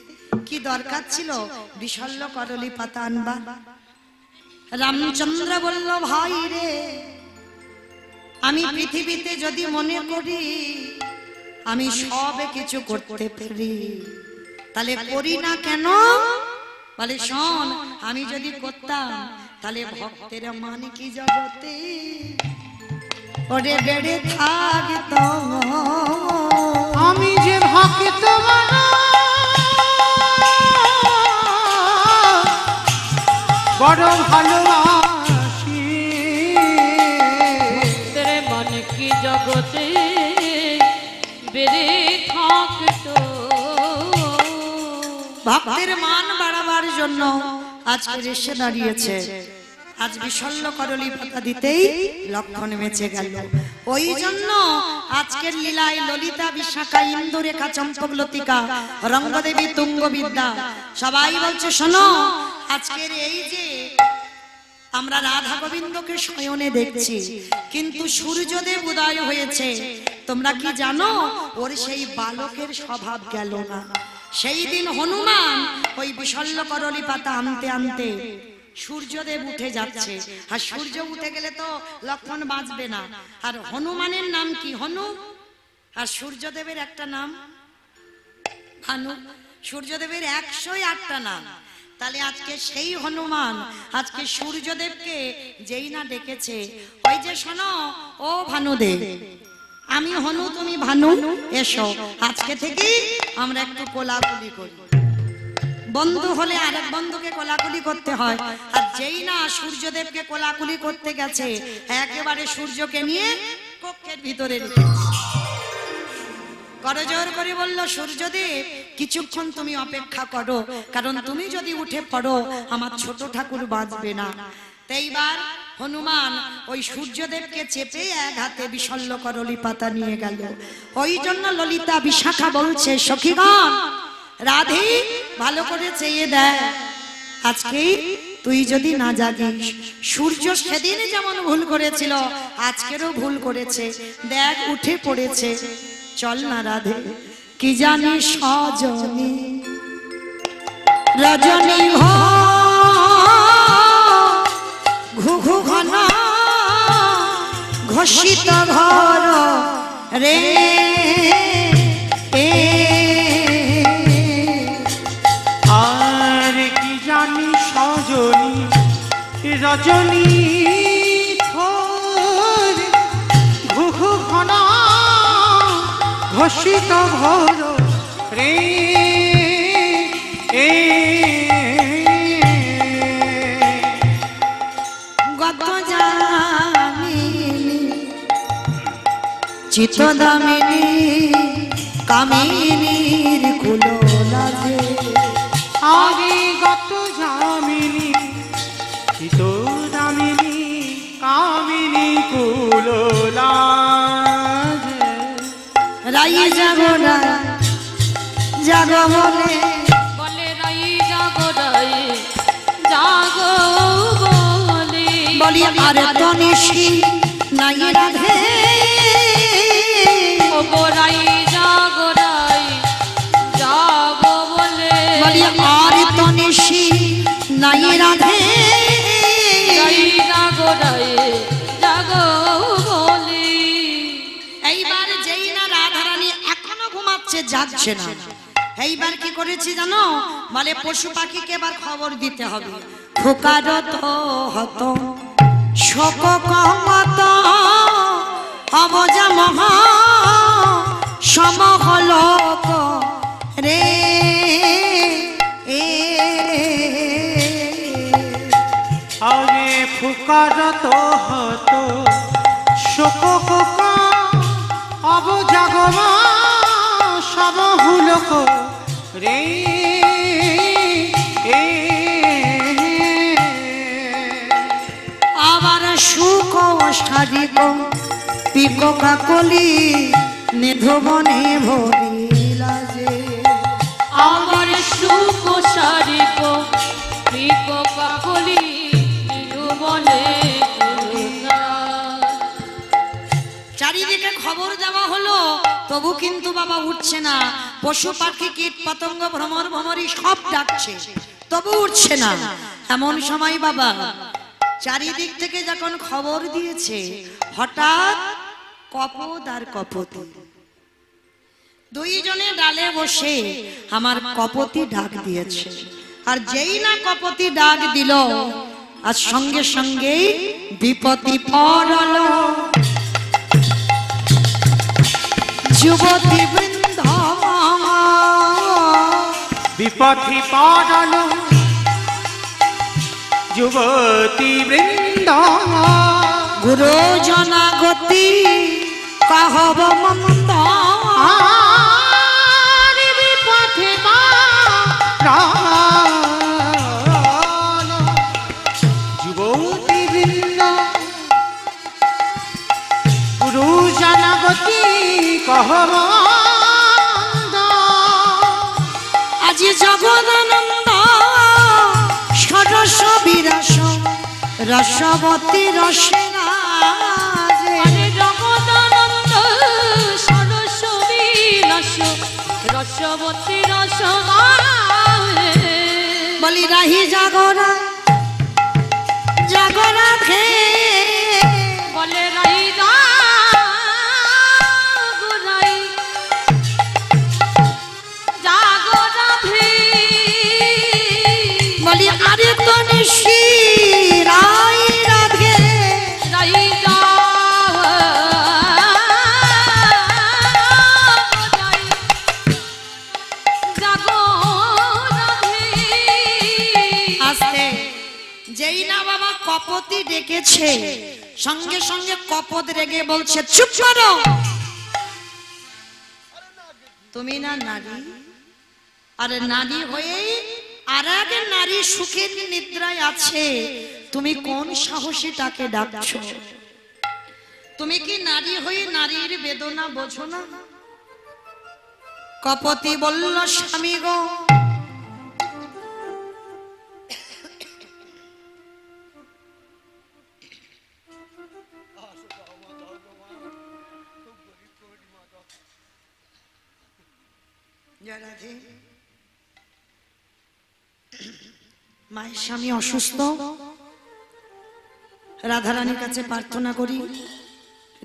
কি দরকার ছিল বিশল্য করলি পাতা আনবা? রামচন্দ্র বলল, ভাই রে, আমি পৃথিবীতে যদি মনে করি আমি সব কিছু করতে পারি, তাহলে করি না কেন? বলে শোন, আমি যদি করতাম তাহলে ভক্তের মান কি জগতে ওরে বেড়ে থাকতো। আমি যে ভক্ত বড় ভালোবাসি, তেরে মন কি জগতে বেড়ে থাকতো। ভক্তের মান বাড়াবার জন্য আজকে এসে দাঁড়িয়েছে। আজ বিশল্য করলি পাতা দিতেই লক্ষণ মেচে গেল। ওই জন্য আজকের লীলায় ললিতা, বিশাখা, ইন্দুরেখা, চম্পক, লতিকা, রঙ্গদেবী, তুঙ্গবিদ্যা সবাই বলছে, শোনো, আজকের এই যে আমরা রাধা গোবিন্দকে শয়নে দেখছি, কিন্তু সূর্যদেব উদয় হয়েছে তোমরা কি জানো ওর সেই বালকের স্বভাব গেল না। সেই দিন হনুমান ওই বিশল্য করলি পাতা আনতে আনতে সূর্যদেব উঠে যাচ্ছে, আর সূর্য উঠে গেলে তো লক্ষণ বাঁচবে না। আর হনুমানের নাম কি? হনু। আর সূর্যদেবের একটা নাম ভানু। সূর্যদেবের 108টা নাম। তাহলে আজকে সেই হনুমান আজকে সূর্যদেবকে যেই না ডেকেছে, ওই যে শোনো ও ভানুদেব, আমি হনু তুমি ভানু, এসো আজকে থেকে আমরা একটু কোলাকুলি করি। বন্ধু হলে আরেক বন্ধুকে কোলাকুলি করতে হয়। আর যেই না সূর্যদেবকে কোলাকুলি করতে গেছে, একেবারে সূর্যকে নিয়ে কক্ষের ভিতরে করজোর করে বলল, সূর্যদেব কিছুক্ষণ তুমি অপেক্ষা করো, কারণ তুমি যদি উঠে পড়ো আমার ছোট ঠাকুর বাঁচবে না। এইবার হনুমান ওই সূর্যদেবকে চেপে এক হাতে বিশল্য করলি পাতা নিয়ে গেল। ওই জন্য ললিতা বিশাখা বলছে, সখীগণ রাধে ভালো করে চেয়ে দেয়, আজকে তুই যদি না জাগিস, সূর্য সেদিন যেমন ভুল করেছিল আজকেরও ভুল করেছে, দেখ উঠে পড়েছে, চল না রাধে। কি জানি সজনী রজনী ঘুঘু ঘন ঘোষিত ঘর রে, আর কি জানি সজনী রজনী ঘোর ঘুঘু ঘন ঘোষিত ঘর রে, গত জামিনী চিতদামিনী কামিনীর কুলো লাজে, আরে গত জামিনী চিতদামিনী কামিনী কুলোলা, রাই জাগো জাগো বলে বলে রাই জাগো রাই জাগো বলে, বলি আর তো নিশি নাই রাধে, ও গো রাই জাগো বলে, বলি আর তো নিশি নাই রাধে, রাই জাগো বলে। এইবার যেই না রাধারানী এখনো ঘুমাচ্ছে, জাগছে না, এইবার কি করেছি জানো, বলে পশু পাখিকে এবার খবর দিতে হবে। খোকার তো হত শোক কমত অবজা মহা সমহলোক রে, আরে ফুকারত হত শোক কোকা অবজাগমা সব হুলক রে, আবার সুখ সারিক পিক কাকলি নিধুবনে ভরিলা যে, আমার সুখ সারিক পিক কাকলি বলে। চারিদিকে খবর দেওয়া হলো, তবু কিন্তু বাবা উঠছে না। পশু পাখি কীট পতঙ্গ ভ্রমর ভ্রমরি সব ডাকছে, তবু উঠছে না। এমন সময় বাবা চারিদিক থেকে যখন খবর দিয়েছে, হঠাৎ কপোত আর কপতি দুইজনে ডালে বসে আমার কপতি ডাক দিয়েছে। আর যেই না কপতি ডাক দিল, আর সঙ্গে সঙ্গেই বিপত্তি পড়ল। যুবতী বৃন্দ বিপথি পড়ল যুবতী বৃন্দ, গুরু জনাগতি কহব মমত, আর বিপথি পড়ল যুবতী বৃন্দ, গুরু জনাগতি কহব আজি জগদানন্দ সরস বিরস রসবতী রসেনা, আরে জগদানন্দ বলি রাহি জাগরা জাগরা খে বলে রাই জাগো রাই জাগো রাধে বলি আরে তো নিশি রাই রাধে রাই জাগো রাই জাগো রাধে আস্তে যেই না বাবা কপতি ডেকেছে সঙ্গে সঙ্গে কপত রেগে বলছে চুপ করো তুমি না নারী আরে নারী হয়েই আর এক নারী সুখের নিদ্রায় আছে তুমি কোন সাহসী তাকে ডাকছো তুমি কি নারী হয়ে নারীর বেদনা বোঝো না কপতি বলল স্বামী গো মায়ের স্বামী অসুস্থ রাধারানীর কাছে প্রার্থনা করি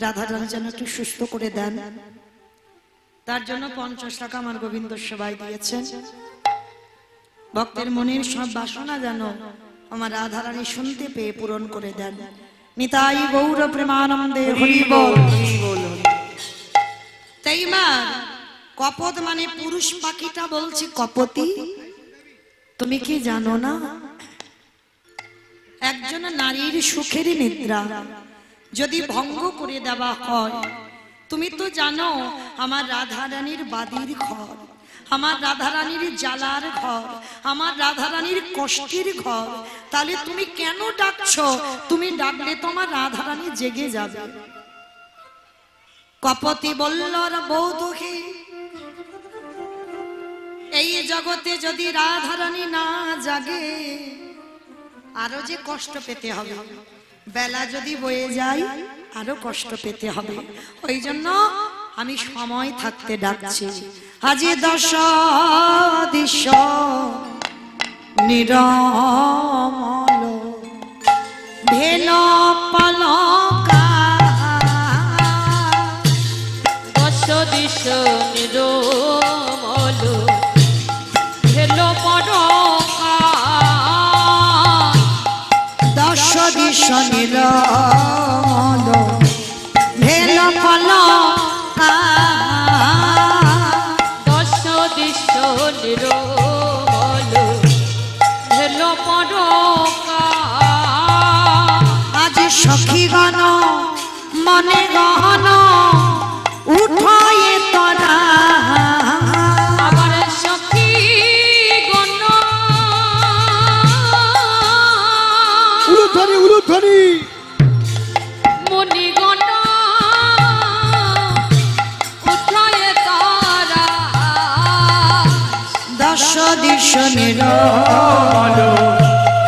রাধারানী যেন একটু সুস্থ করে দেন তার জন্য 50 টাকা আমার গোবিন্দ সেবায় দিয়েছেন ভক্তের মনের সব বাসনা যেন আমার রাধারানী শুনতে পেয়ে পূরণ করে দেন নিতাই গৌর প্রেমানন্দে হরি বল তাই মা কপত মানে পুরুষ পাখিটা বলছে কপতি তুমি কি জানো না একজন নারীর সুখের নিদ্রা যদি ভঙ্গ করে দেওয়া হয় তুমি তো জানো আমার রাধারানীর বাদির ঘর আমার রাধারানীর জ্বালার ঘর আমার রাধারানীর কষ্টের ঘর তাহলে তুমি কেন ডাকছো তুমি ডাকলে তোমার রাধারানী জেগে যাবে কপতি বলল বৌদুখী এই জগতে যদি রাধারানী না জাগে আরো যে কষ্ট পেতে হবে বেলা যদি বয়ে যায় আরো কষ্ট পেতে হবে ওই জন্য আমি সময় থাকতে ডাকছি আজি দশ দিশ নিরমল ভেল পালকা দশ দিশ নিরমল ভেল পরকা দশ দিশ নিরমল ভেল পালকা দশ দিশ নিরমল ভেল পরকা আজ সখীগণ মনে গহন উঠয়ে তরা আবার সখী গণ উলুধ্বনি উলুধ্বনি মুনি গণ উঠায় তারা দশ দিশ নিরমল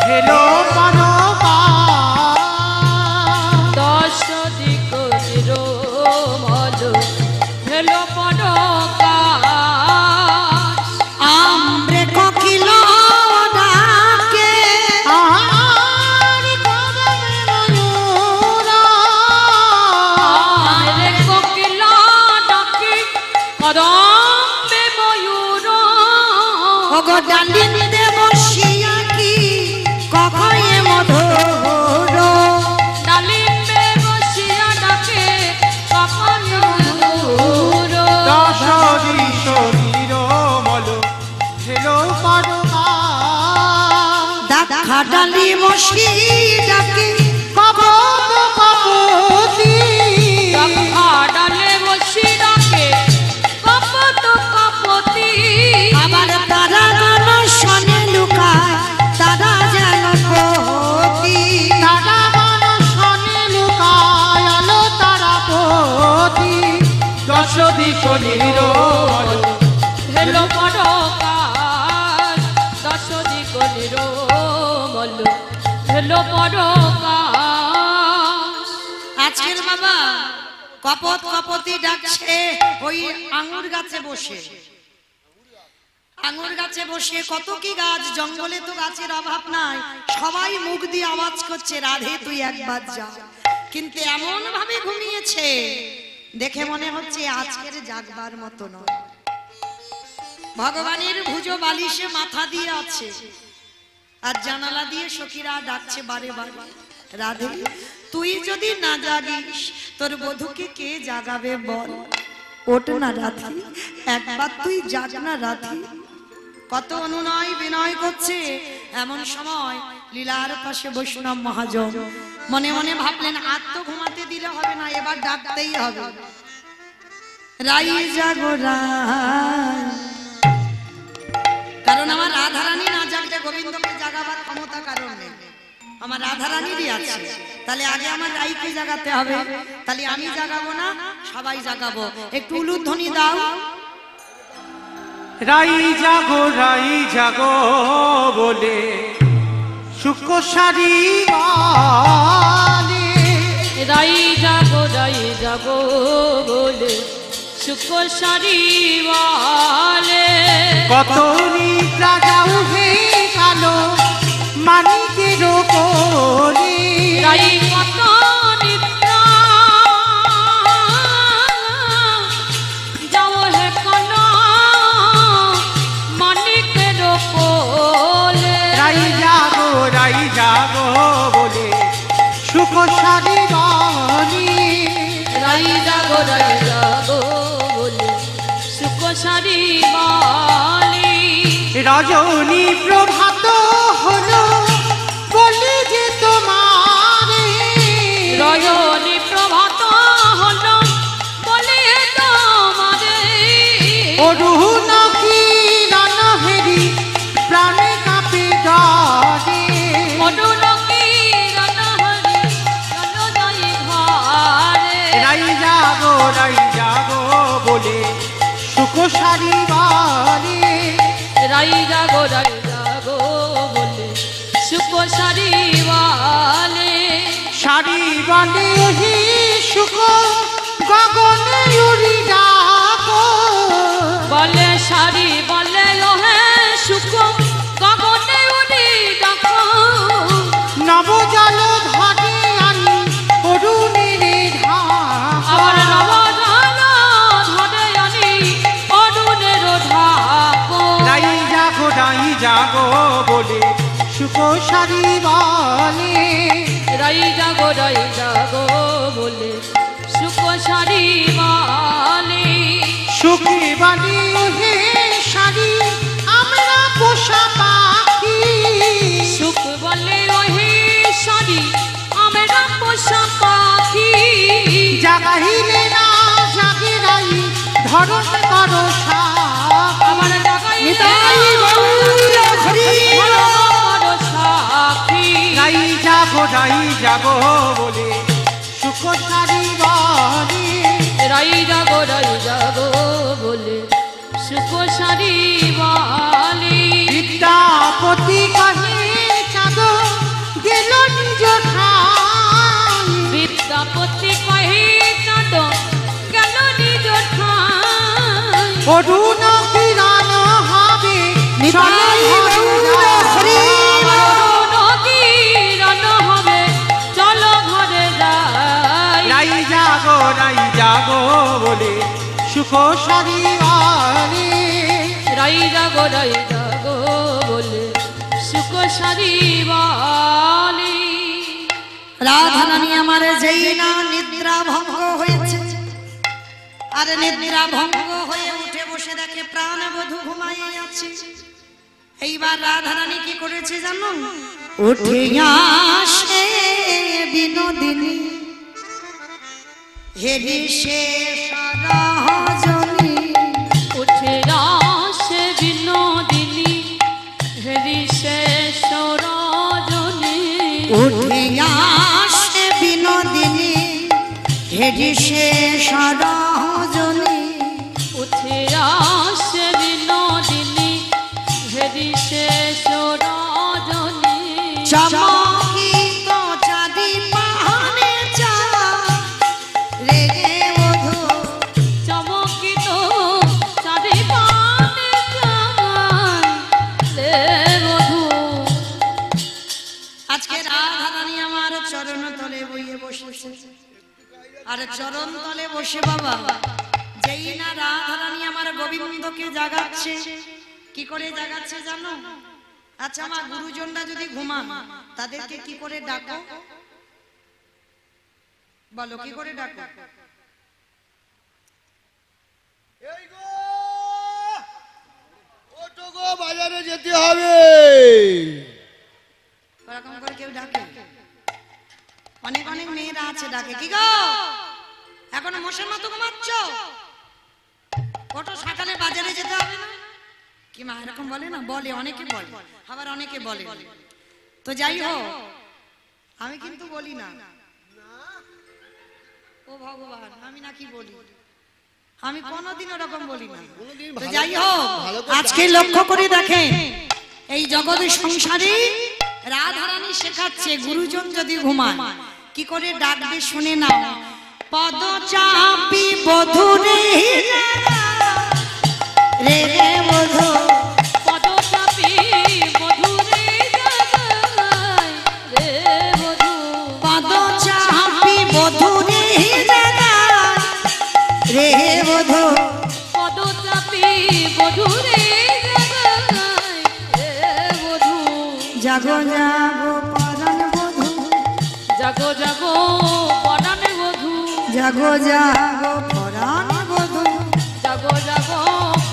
হেলো পানকা দশ দিক নিরমল ভেল পরকা আমরে কোকিল ডাকে আর কদমে ময়ূরা আরে কোকিলা ডাকে কদম্বে ময়ূর ওগো ডালিতে বসিয়া কি কখয়ে মধুর ডালিম্বে বসিয়া ডাকে কখন ময়ূর দশ দিশ নিরমল হেলো পানকা দেখা ডালি বসি ডাকে কপত কপতি ডালে বসি ডাকে কপত কপতি আবার তারা গান শনে লুকায় তারা যেন পতি তারা গান শনে লুকায় আলো তারা পতি দশ দিশ নিরমল হেল পরকা দশ দিক নিরমল হেল পরকা আজকের বাবা কপত কপতি ডাকছে ওই আঙুর গাছে বসে আঙুর গাছে বসে, কত কি গাছ, জঙ্গলে তো গাছের অভাব নাই, সবাই মুখ দিয়ে আওয়াজ করছে রাধে তুই একবার যা। কিন্তু এমন ভাবে ঘুমিয়েছে দেখে মনে হচ্ছে আজকের জাগবার মতো নয়। ভগবানের ভুজো বালিশে মাথা দিয়ে আছে, আর জানালা দিয়ে সখীরা ডাকছে বারে বারে, রাধে তুই যদি না জাগিস তোর বধূকে কে জাগাবে বল, ওঠ না রাধি, একবার তুই জাগ না রাধি। কত অনুনয় বিনয় করছে। এমন সময় লীলার পাশে বৈষ্ণব মহাজন মনে মনে ভাবলেন আর তো ঘুমাতে দিলে হবে না, এবার ডাকতেই হবে, রাই জাগো রাই। কারণ আমার রাধারানী না জাগলে গোবিন্দকে জাগাবার ক্ষমতা কারণ নেই, আমার রাধারানীরই আছে। তাহলে আগে আমার রাইকে জাগাতে হবে, তাহলে আমি জাগাবো না, সবাই জাগাবো। একটু উলুধ্বনি দাও। রাই জাগো বলে শুক্র শাড়ি বলে, রাই জাগো বলে শুক্র শাড়ি বলে, কত নিদ্রা যাও হে কালো মানিকের কোলে, রাই কত নিদ্রা যাও হে কালো মানিকের কোলে, রাই জাগো বলে শুক্র শাড়ি বলে, রাই জাগো বলে শুক্র শাড়ি বলে, রজনী প্রভাত হলো বলি যে তোমারে, রজনী প্রভাত হলো বলে তোমারে, অরুণ কিরণ হেরি প্রাণে কাঁপে ডরে, অরুণ কিরণ হরি চলো যাই ঘরে, রাই জাগো বলে শুক্র শাড়ি বলে, রাই জাগো বলে শুক্র শাড়ি বলে, শাড়ি বলে হি শুক্র গগনে উড়ি ডাকো, বলে শাড়ি বলে লোহে শুক্র গগনে উড়ি ডাকো, নবজল ধরে আনি অরুণের আবার ঢাকা, নবজল ধরে আনি অরুণের ঢাকো, রাই জাগো বলে শুক্র শাড়ি বলে, রাই জাগো বলে শুক্র শাড়ি বলে, সুখী বাণী হে শাড়ি আমরা পোষা পাখি, সুখ বলে ওহে শাড়ি আমরা পোষা পাখি, জাগাইলে না জাগে রাই ধরন করো সাক্ষী, আমার জাগাইলে নিতাই গৌর হরি বড় সাক্ষী, রাই জাগো বলে শুক্র শাড়ি বলে, রাই জাগো বলে শুক্র শাড়ি বলে, বিদ্যাপতি কহে চাঁদ গেল নিজ ঠাই, বিদ্যাপতি কহে চাঁদ গেল নিজ ঠাই, অরুণ কিরণ হবে নিতাই গৌর হরি অরুণ কিরণ হবে চলো ঘরে যাই, রাই জাগো বলে সুখ শাড়ি বলে, রাই জাগো বলে শুক্র শাড়ি বলে, রাধারানী আমার যেই না নিদ্রা ভঙ্গ হয়েছে, আর নিদ্রা ভঙ্গ হয়ে উঠে বসে দেখে প্রাণবধূ ঘুমাইয়ে আছে। এইবার রাধারানী কি করেছে জানো? উঠে আসে বিনোদিনী হেরি শেষ রজনী, উঠে আসে বিনোদিনী হেরি শেষ রজনী, উঠে আসে বিনোদিনী হেরি শেষ রজনী, উঠে আসে বিনোদিনী হেরি শেষ রজনী, চমকিত চাঁদি পাহাড়ে চা রেগে বধূ, চমকিত চারি পানে বসেছে আর চরণ তলে বসে বাবা যেই না রাধারানী আমার গোবিন্দকে জাগাচ্ছে, কি করে জাগাচ্ছে জানো? আচ্ছা আমার গুরুজনরা যদি ঘুমান তাদেরকে কি করে ডাকো বলো, কি করে ডাকো? এই গো, ওঠো গো, বাজারে যেতে হবে। ওরকম করে কেউ ডাকে? অনেক অনেক মেয়েরা আছে ডাকে, কি গো এখনো মশের মতো ঘুমাচ্ছ, ওঠো সকালে বাজারে যেতে হবে না? কি মা এরকম বলে না? বলে, অনেকে বলে, আবার অনেকে বলে। তো যাই হোক, আমি কিন্তু বলি না। ও ভগবান, আমি নাকি বলি? আমি কোনোদিন ওরকম বলি না। তো যাই হোক, আজকে লক্ষ্য করে দেখেন এই জগৎ সংসারে রাধারানী শেখাচ্ছে গুরুজন যদি ঘুমান কি করে ডাকবে শুনে নাও। পদ চাপি বধুরে রে রে বধু, পদ চাপি বধূরে জাগায় রে বধূ, পদ চাপি বধুরে রে বধু, পদ চাপি বধূরে জাগায় রে বধূ, জাগো জাগো পরাণ বধু, জাগো জাগো পরাণে বধূ, জাগো জাগো পরাণ বধু, জাগো জাগো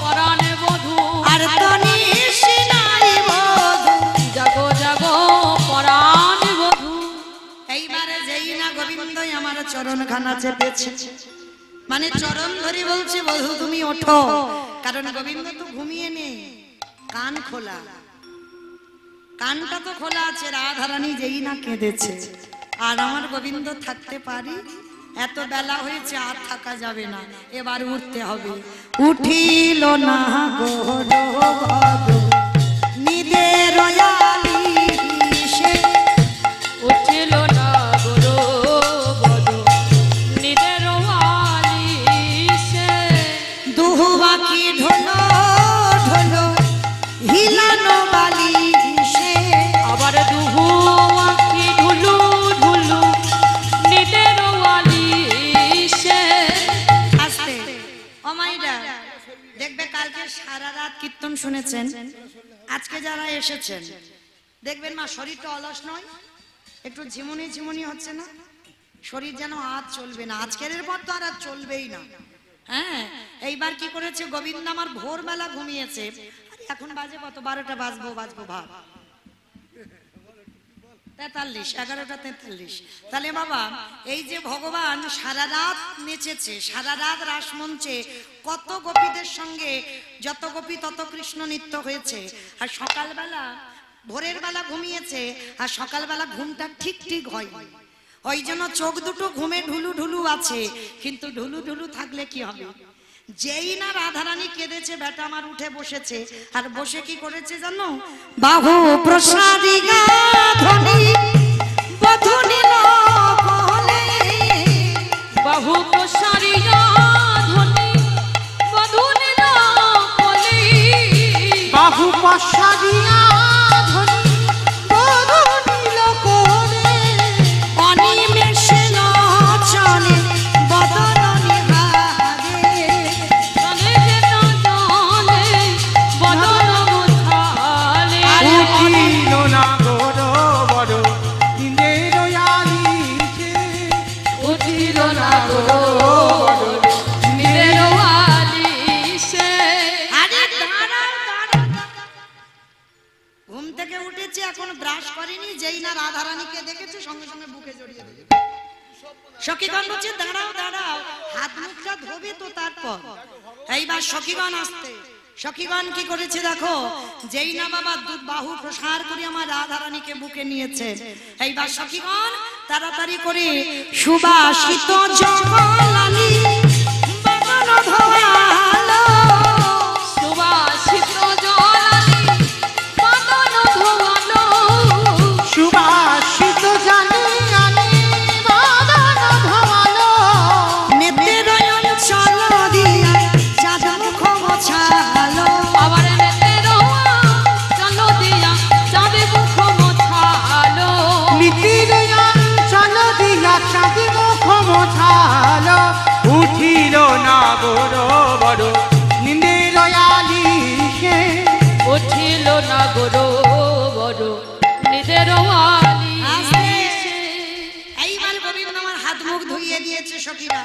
পরাণে বধূ, আর তনি সিনাই বধু, জাগো জাগো পরাণে বধূ। এইবারে যেই না গোবিন্দই আমার চরণ খানা চেপেছে, মানে চরণ ধরে বলছে বধু তুমি ওঠো, কারণ গোবিন্দ তো ঘুমিয়ে নেই, কান খোলা, কানটা তো খোলা আছে। রাধারানী যেই না কেঁদেছে, আর আমার গোবিন্দ থাকতে পারি? এত বেলা হয়েছে, আর থাকা যাবে না, এবার উঠতে হবে। উঠিল না গো বধূ নিদের আলিশে, উঠিল না গুরু বধূ নিদের আলিশে, দুহু বাকি ঢোলো ঢোলো হিলানো বালিশে, আবার দুহু আঁখি ঢুলু ঢুলু নিদের আলিশে। আস্তে ও মাইরা দেখবে কালকে সারা রাত কীর্তন শুনেছেন, আজকে যারা এসেছেন দেখবেন মা শরীরটা অলস নয়, একটু ঝিমুনি ঝিমুনি হচ্ছে না, শরীর যেন আজ চলবে না, আজকের পর তো আর চলবেই না। হ্যাঁ, এইবার কি করেছে গোবিন্দ আমার ভোরবেলা ঘুমিয়েছে, আরে এখন বাজে কত, 12টা বাজবো ভাব 43, 11টা 43। তাহলে বাবা এই যে ভগবান সারা রাত নেচেছে, সারা রাত রাসমঞ্চে কত গোপীদের সঙ্গে, যত গোপী তত কৃষ্ণ নৃত্য হয়েছে, আর সকালবেলা ভোরের বেলা ঘুমিয়েছে, আর সকালবেলা ঘুমটা ঠিক ঠিক হয়, ওই জন্য চোখ দুটো ঘুমে ঢুলু ঢুলু আছে। কিন্তু ঢুলু ঢুলু থাকলে কি হবে? যেই না রাধারানী কেঁদেছে, বেটা আমার উঠে বসেছে, আর বসে কি করেছে জানো? বাহু প্রসাদী গাধনি বধূ নিল কোলে, বাহু প্রসারিয়া ধ্বনি বধূ নিল কোলে, বাহু পশ্চাদিয়া ধনি বধূ নিল কোলে, অনিমেষে চলে বদন নিহারে, চলে যেত চলে বদন মুথালে, উঠিল না গোরো বড় নিদের আলিশে, উঠিল না গো নিদের আলিশে। আরে দাঁড়াও দাঁড়াও, ঘুম থেকে উঠেছে এখন ব্রাশ করেনি, যেই না রাধারানীকে দেখেছে সঙ্গে সঙ্গে বুকে জড়িয়ে দিয়েছে। সখীগণ বলছে দাঁড়াও দাঁড়াও, হাত মুখটা ধোবে তো তারপর। এইবার সখীগণ আসতে, সখীগণ কি করেছে দেখো, যেই না বাবা দুধ বাহু প্রসার করে আমার রাধারানীকে বুকে নিয়েছে, এইবার সখীগণ তাড়াতাড়ি করে সুবাসিত জগলানি বদন ধোয়ালো, সুবাসিত জলানি বদন ধোয়ালো, সুবাসিত জানি আনি বদন ধোয়ালো, নেত্রের অঞ্চল দিয়া চাঁদ মুখ মোছালো, আবার নেতে রোয়া চলো দিয়া চাঁদে মুখ মোছালো, নীতির চল দিয়া চাঁদ মোছালো উঠিল না গোরো বড় নিন্দের আলিশে উঠিল না গরো বড় নিদের এইবার গোবিন্দ আমার হাত মুখ ধুইয়ে দিয়েছে সখীরা,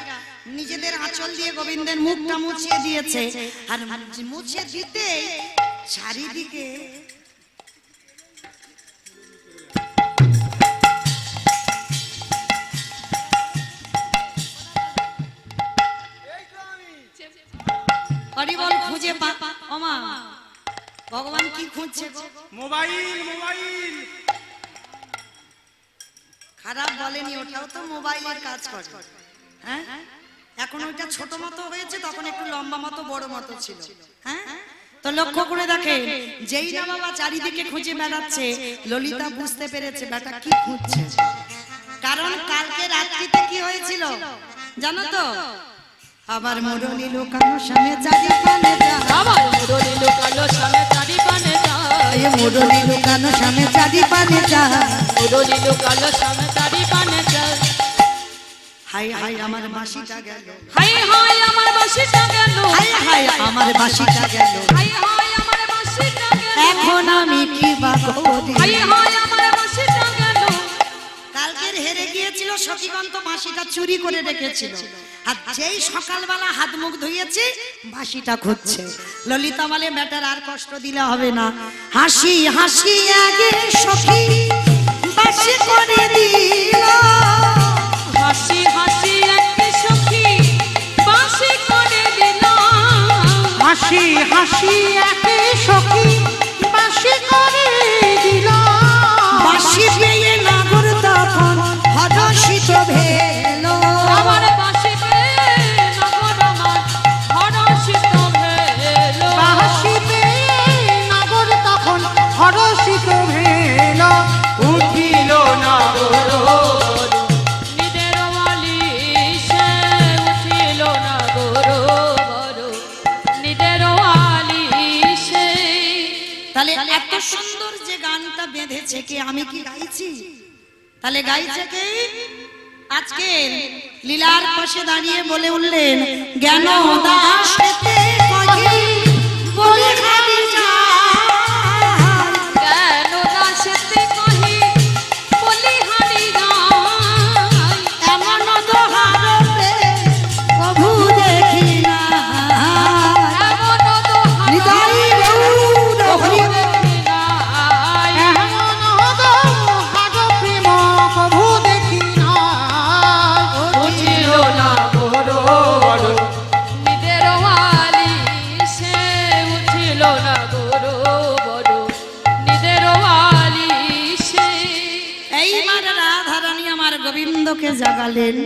নিজেদের আঁচল দিয়ে গোবিন্দের মুখটা মুছিয়ে দিয়েছে। আর মুছিয়ে দিতে চারিদিকে হরিবল খুঁজে ওমা ভগবান কি খুঁজছে গো? মোবাইল মোবাইল খারাপ বলেনি, ওটাও তো মোবাইলের কাজ করে। হ্যাঁ এখন ওইটা ছোট মতো হয়েছে, তখন একটু লম্বা মতো বড় মতো ছিল। হ্যাঁ তো লক্ষ্য করে দেখে, যেই না বাবা চারিদিকে খুঁজে বেড়াচ্ছে, ললিতা বুঝতে পেরেছে বেটা কি খুঁজছে। কারণ কালকে রাত্রিতে কি হয়েছিল জানো তো? আবার মুরলি লোকানো সামনে চারি পানে যায়, আবার মুরলি লোকানো সামনে চারি পানে যায়, মুরলি লোকানো সামনে চারি পানে যায়, মুরলি লোকানো সামনে চারি পানে যায়। হাই হাই আমার বাঁশিটা গেল, হাই হাই আমার বাঁশিটা গেল, হাই হাই আমার বাঁশিটা গেল, হাই হাই আমার বাঁশিটা গেল, এখন আমি কি বা করি? হাই হাই আমার বাঁশিটা গেল। কালকের হেরে গিয়েছিল সখীগণ, তো বাঁশিটা চুরি করে রেখেছিল। আর যেই সকালবেলা হাত মুখ ধুয়েছে বাঁশিটা খুঁজছে। ললিতা বলে বেটার আর কষ্ট দিলে হবে না, হাসি হাসি আগে সখী বাঁশি করে দিল, হাসি হাসি একটি সখী বাঁশি করে দিল, হাসি হাসি একে সখী বাঁশি করে দিল। বাঁশি পেয়ে নাগর তখন হরষিত ভেল, আমার বাঁশি পেয়ে নগর আমার হরষিত ভেল, বাঁশি পেয়ে নাগর তখন হরষিত ভেল, উঠিল না গোরো নিদের আলিশে উঠিল না গরো বড় নিদের আলিশে। তাহলে এত সুন্দর যে গানটা বেঁধেছে কে? আমি কি গাইছি? তাহলে গাইছে কে? আজকে লীলার পাশে দাঁড়িয়ে বলে উঠলেন, জ্ঞান দাসেতে কহি বলে খালি যায়, কেন দাসেতে কহি বলি হারি যায়, এমন দোহারতে প্রভু দেখি না, এমন দোহার নিতাই গৌর হরি দেখি নাই, এমন হাগ প্রেম কভু দেখি না, উঠিল না গোরো বড় নিদের আলিশে উঠিল না গরো বড় নিদের আলিশে। এইবার রাধারানী আমার গোবিন্দকে জাগালেন।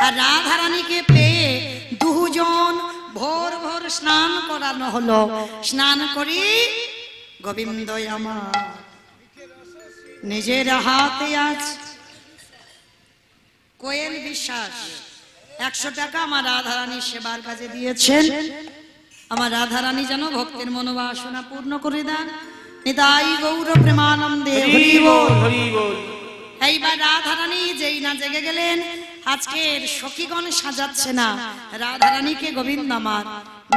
আর রাধারানীকে পেয়ে দুজন ভোর ভোর স্নান করানো হলো। স্নান করি গোবিন্দ আমার নিজের হাতে আজ কোয়েল বিশ্বাস 100 টাকা আমার রাধারানীর সেবার কাজে দিয়েছেন। আমার রাধারানী যেন ভক্তের মনোবাসনা পূর্ণ করে দেন। নিতাই গৌর প্রেমানন্দে হরি বল। হরি বল। এইবার রাধারানী যেই না জেগে গেলেন, আজকের সখীগণ সাজাচ্ছে না, রাধারানীকে গোবিন্দ আমার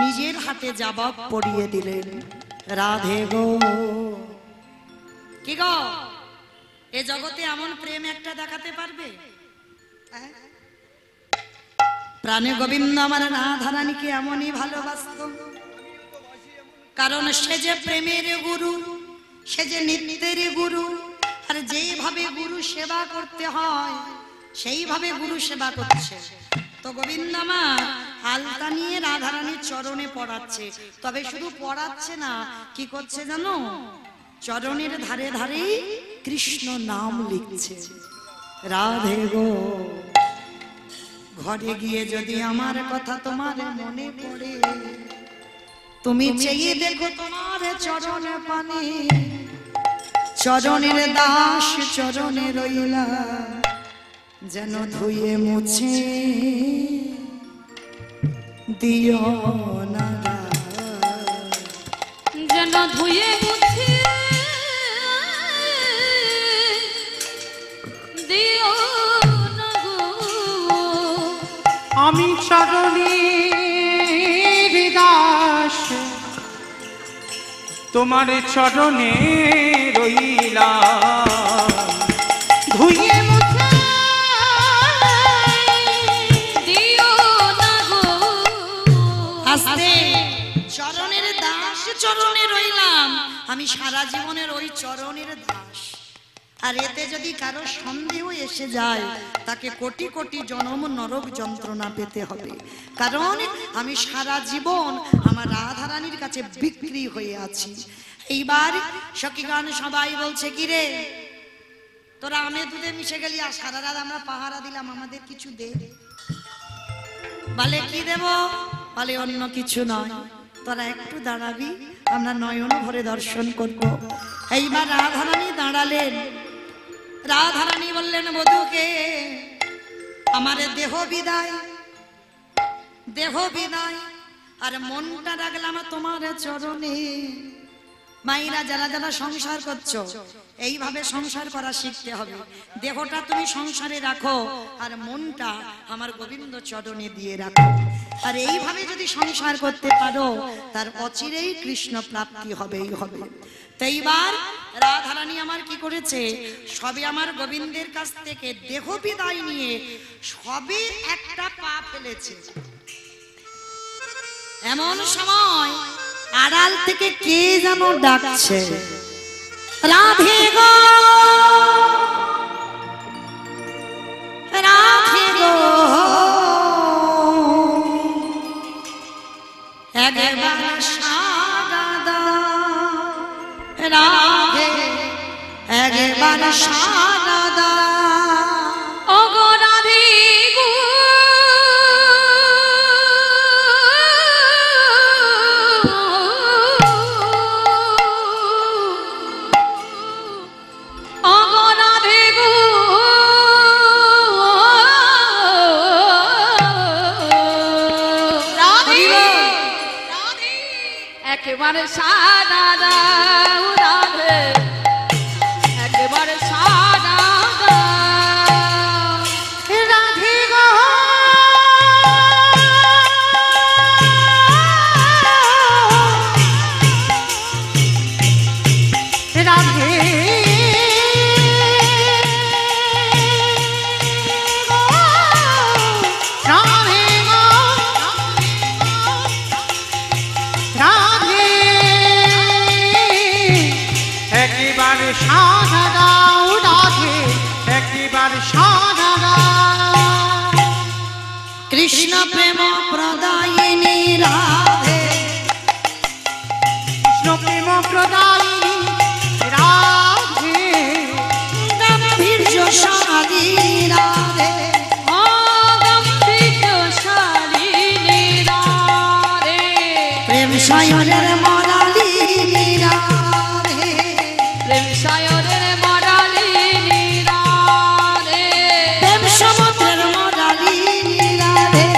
নিজের হাতে জবাব পড়িয়ে দিলেন। রাধে গো, কি গো, এ জগতে এমন প্রেম একটা দেখাতে পারবে? প্রাণে গোবিন্দ আমার রাধারানীকে এমনই ভালোবাসত, কারণ সে যে প্রেমের গুরু, সে যে নিত্যের গুরু। আর যেভাবে গুরু সেবা করতে হয় সেইভাবে গুরু সেবা করছে। তো গোবিন্দ আমার আলতা নিয়ে রাধারানীর চরণে পড়াচ্ছে। তবে শুধু পড়াচ্ছে না, কি করছে জানো? চরণের ধারে ধারে কৃষ্ণ নাম লিখছে। রাধে গো, ঘরে গিয়ে যদি আমার কথা তোমার মনে পড়ে, তুমি চেয়ে দেখো তোমার চরণে পানে, চরণের দাস চরণে রইলা, যেন ধুয়ে মুছে দিও না, যেন ধুয়ে মুছে দিও না গো। আমি চরণের দাস, তোমার চরণে রইলাম। ধুইয়ে মুছে দিও না গো আস্তে চরণের দাস, চরণে রইলাম। আমি সারা জীবনের ওই চরণের দাস। আর এতে যদি কারো সন্দেহ এসে যায়, তাকে কোটি কোটি জনম নরক যন্ত্রণা পেতে হবে। কারণ আমি সারা জীবন আমার রাধারানীর কাছে বিক্রি হয়ে আছি। এইবার সখীগণ সবাই বলছে, কি রে তোরা আমে দুধে মিশে গেলি, আর সারা রাত আমরা পাহারা দিলাম, আমাদের কিছু দে। বলে কি দেব? বলে অন্য কিছু নয়, তোরা একটু দাঁড়াবি, আমরা নয়ন ভরে দর্শন করব। এইবার রাধারানী দাঁড়ালেন। রাধারানী বললেন, বধূকে আমার দেহ বিদায়, দেহ বিদায়, আর মনটা রাখলাম তোমার চরণে। মাইরা যারা যারা সংসার করছো, এইভাবে সংসার করা শিখতে হবে। দেহটা তুমি সংসারে রাখো, আর মনটা আমার গোবিন্দ চরণে দিয়ে রাখো। আর এইভাবে যদি সংসার করতে পারো, তার অচিরেই কৃষ্ণ প্রাপ্তি হবেই হবে। তো এইবার রাধারানী আমার কি করেছে, সবে আমার গোবিন্দের কাছ থেকে দেহ বিদায় নিয়ে সবে একটা পা ফেলেছে। এমন সময় আড়াল থেকে কে যেন ডাকছে, রাধে গো, রাধে গো, একবার সাড়া দাও, রাধে একবার সাড়া দাও। ওগো রাধে গো ওগো রাধে গো রাধে রাধে একেবারে সাড়া দাও রাধে, একেবারে সাড়া দাও। রাধে গো, রাধে গো, রাধে গো, রাধে একেবারে সাধা দাও, রাধে একেবারে সাধা দাও। কৃষ্ণ প্রেম প্রদায়িনী রাধে, কৃষ্ণ প্রেম প্রদায়িনী রাধে, গাম্ভীর্যশালী রাধে, ও গম্ভীর্যশালিনী রাধে, প্রেম সায়রের মরালিনী রাধে, প্রেম সায়রের মরালিনী রাধে, প্রেম সমুদ্রের মরালিনী রাধে,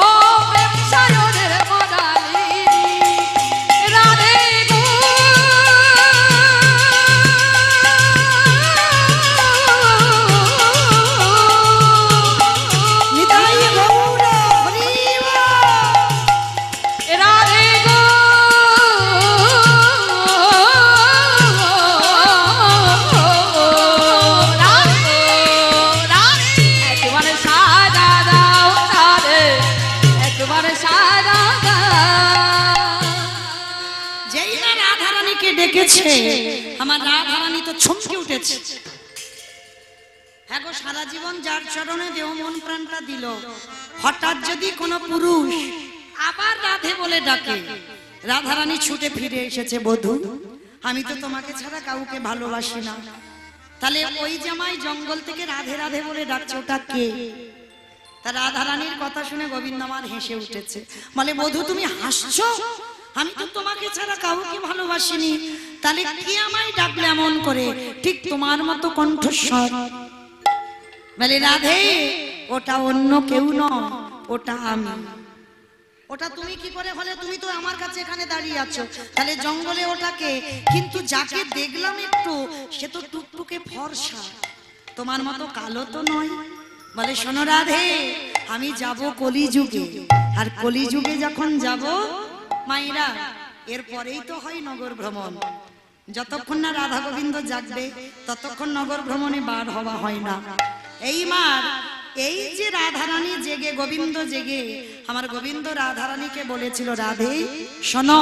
ও প্রেম সায়রের মরালিনী রাধে গো। নিতাই গৌর হরি বল। রাধে গো রাধে রাধে একেবারে সাদা দাও রাধে, একেবারে সাদা দাও। যেই না রাধারানীকে ডেকেছে, আমার রাধারানী তো চমকে উঠেছে। হ্যাঁ গো, সারা জীবন যার চরণে দেহ মন প্রাণটা দিল, হঠাৎ যদি কোনো পুরুষ আবার রাধে বলে ডাকে, রাধারানী ছুটে ফিরে এসেছে, বধূ আমি তো তোমাকে ছাড়া কাউকে ভালোবাসি না। তাহলে ওই জামাই জঙ্গল থেকে রাধে রাধে বলে ডাকছে, ওটা কে? তা রাধারানীর কথা শুনে গোবিন্দ আমার হেসে উঠেছে, বলে বধূ তুমি হাসছো? আমি তো তোমাকে ছাড়া কাউকে ভালোবাসিনি, তাহলে কি আমায় ডাকলে এমন করে? ঠিক তোমার মতো কণ্ঠস্বর। বলে রাধে ওটা অন্য কেউ নয়, ওটা আমি। ওটা তুমি কি করে হলে? তুমি তো আমার কাছে এখানে দাঁড়িয়ে আছো, তাহলে জঙ্গলে ওটাকে? কিন্তু যাকে দেখলাম একটু, সে তো টুকটুকে ফর্সা, তোমার মতো কালো তো নয়। বলে শোনো রাধে, আমি যাব কলিযুগে, আর কলিযুগে যখন যাব মাইরা এরপরেই তো হয় নগর ভ্রমণ। যতক্ষণ না রাধা গোবিন্দ জাগবে ততক্ষণ নগর ভ্রমণে বার হওয়া হয় না। এই মার এই যে রাধারানী জেগে গোবিন্দ জেগে আমার গোবিন্দ রাধারানীকে বলেছিল, রাধে শোনো,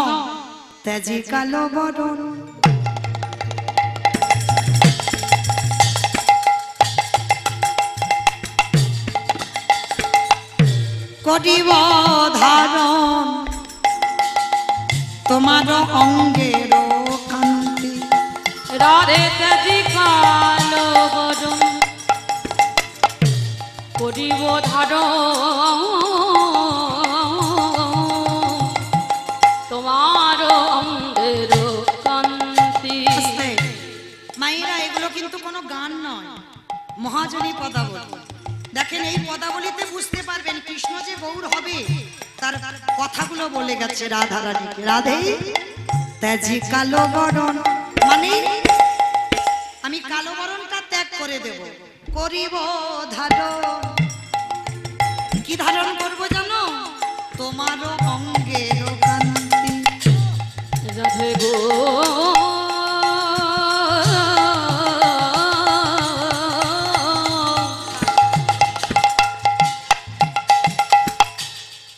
তেজি কালো বরণ করিব ধারণ তোমার অঙ্গের কান্তি। রাধে তেজি কালো বরণ করিব ধারণ তোমার অঙ্গের কান্তি। মায়েরা এগুলো কিন্তু কোনো গান নয়, মহাজনী পদাবলী। দেখেন এই পদাবলীতে বুঝতে পারবেন কৃষ্ণ যে গৌর হবে তার কথাগুলো বলে গেছে রাধারানীকে। রাধে তেজি কালো বরণ মানে আমি কালো বরণটা ত্যাগ করে দেব, করিব ধারণ। কি ধারণ করবো জানো? তোমার অঙ্গের কান্তি। রাধে গো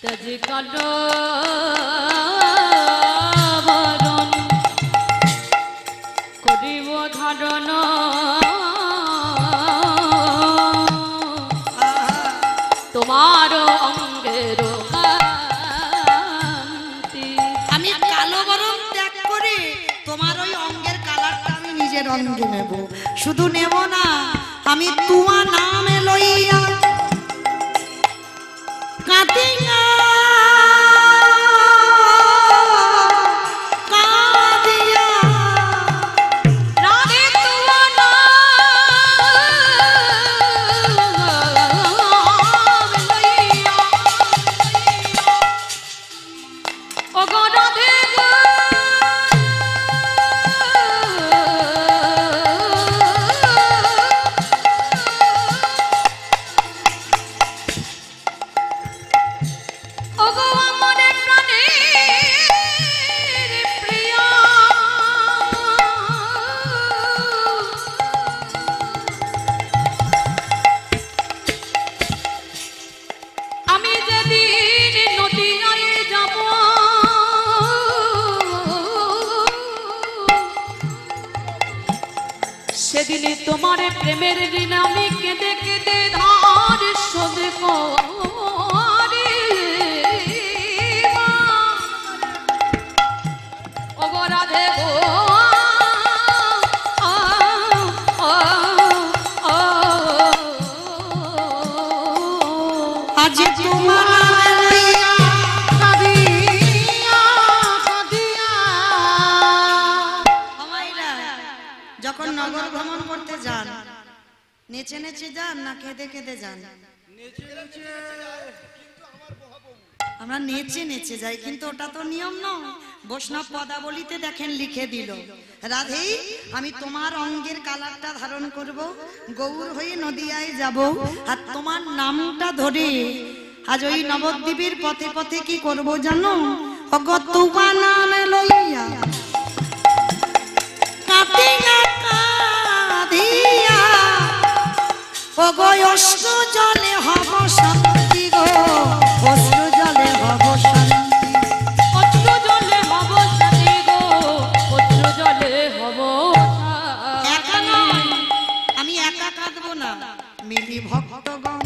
তেজি কালো বরণ করিব ধারণ তোমার অঙ্গের কান্তি। আমি কালো বরণ ত্যাগ করে তোমার ওই অঙ্গের কালারটা আমি নিজের অঙ্গে নেব। শুধু নেব না, আমি তোমার নামে লইয়া কাঁদিয়া কাঁদিয়া রাধে তোমার নাম লইয়া ওগো রাধে গো ওগো আমার প্রাণের প্রিয়া আমি যেদিন নদীয়ায় যাব সেদিন তোমার প্রেমের ঋণ আমি কেঁদে কেঁদে ধার শোধ করিব। ওগো রাধে গো আজ তোমার নামে লইয়া কাঁদিয়া কাঁদিয়া আমাইরা যখন নগর ভ্রমণ করতে যান নেচে নেচে যান না কেঁদে কেঁদে যান? আমরা নেচে নেচে যাই, কিন্তু ওটা তো নিয়ম নয়। বৈষ্ণব পদাবলীতে দেখেন লিখে দিল, রাধে আমি তোমার অঙ্গের কালারটা ধারণ করব, গৌর হয়ে নদিয়ায় যাব, আর তোমার নামটা ধরে আজ ওই নবদ্বীপের পথে পথে কি করব জানো? ওগো তোমার নামে লইয়া কাঁদিয়া কাঁদিয়া ওগো অশ্রু জলে হব শান্তি গো, অশ্রু জলে হব শান্তি। অশ্রু জলে হব শান্তি গো, অশ্রু জলে হব একা নয়, আমি একা কাঁদবো না, মিলি ভক্তগণ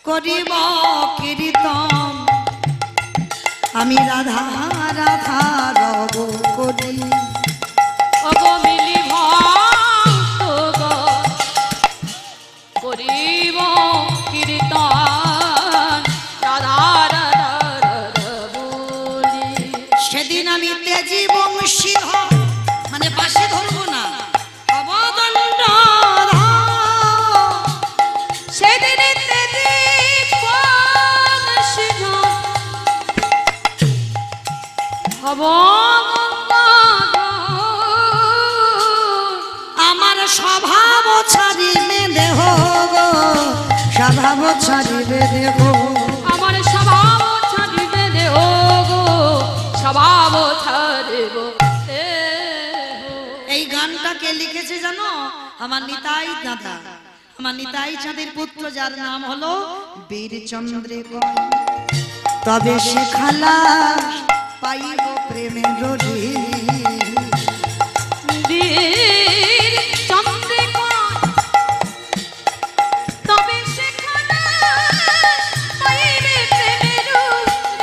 করিব কীর্তন। আমি রাধা রাধা রব করি। ওগো মিলি ভক্তগণ করিব কীর্তন রাধা রাধা রাধা বলি। সেদিন আমি তেজি বংশীধর মানে বাঁশি ধরবো না, অবদণ্ড সেদিন তেজি বংশীধর হব আমার স্বভাব ছাড়িলে দেহ গো স্বভাব ছাড়িবে দেব, আমার স্বভাব ছাড়িবে দেহ গো, স্বভাব ছাড়িব এই গানটা কে লিখেছে জানো? আমার নিতাই দাদা, আমার নিতাই চাঁদের পুত্র, যার নাম হলো বীরচন্দ্রে গয়। তবে সে খালাস পাইব প্রেমের বীর চন্দ্রে তবে সেখানে পাইবে প্রেমের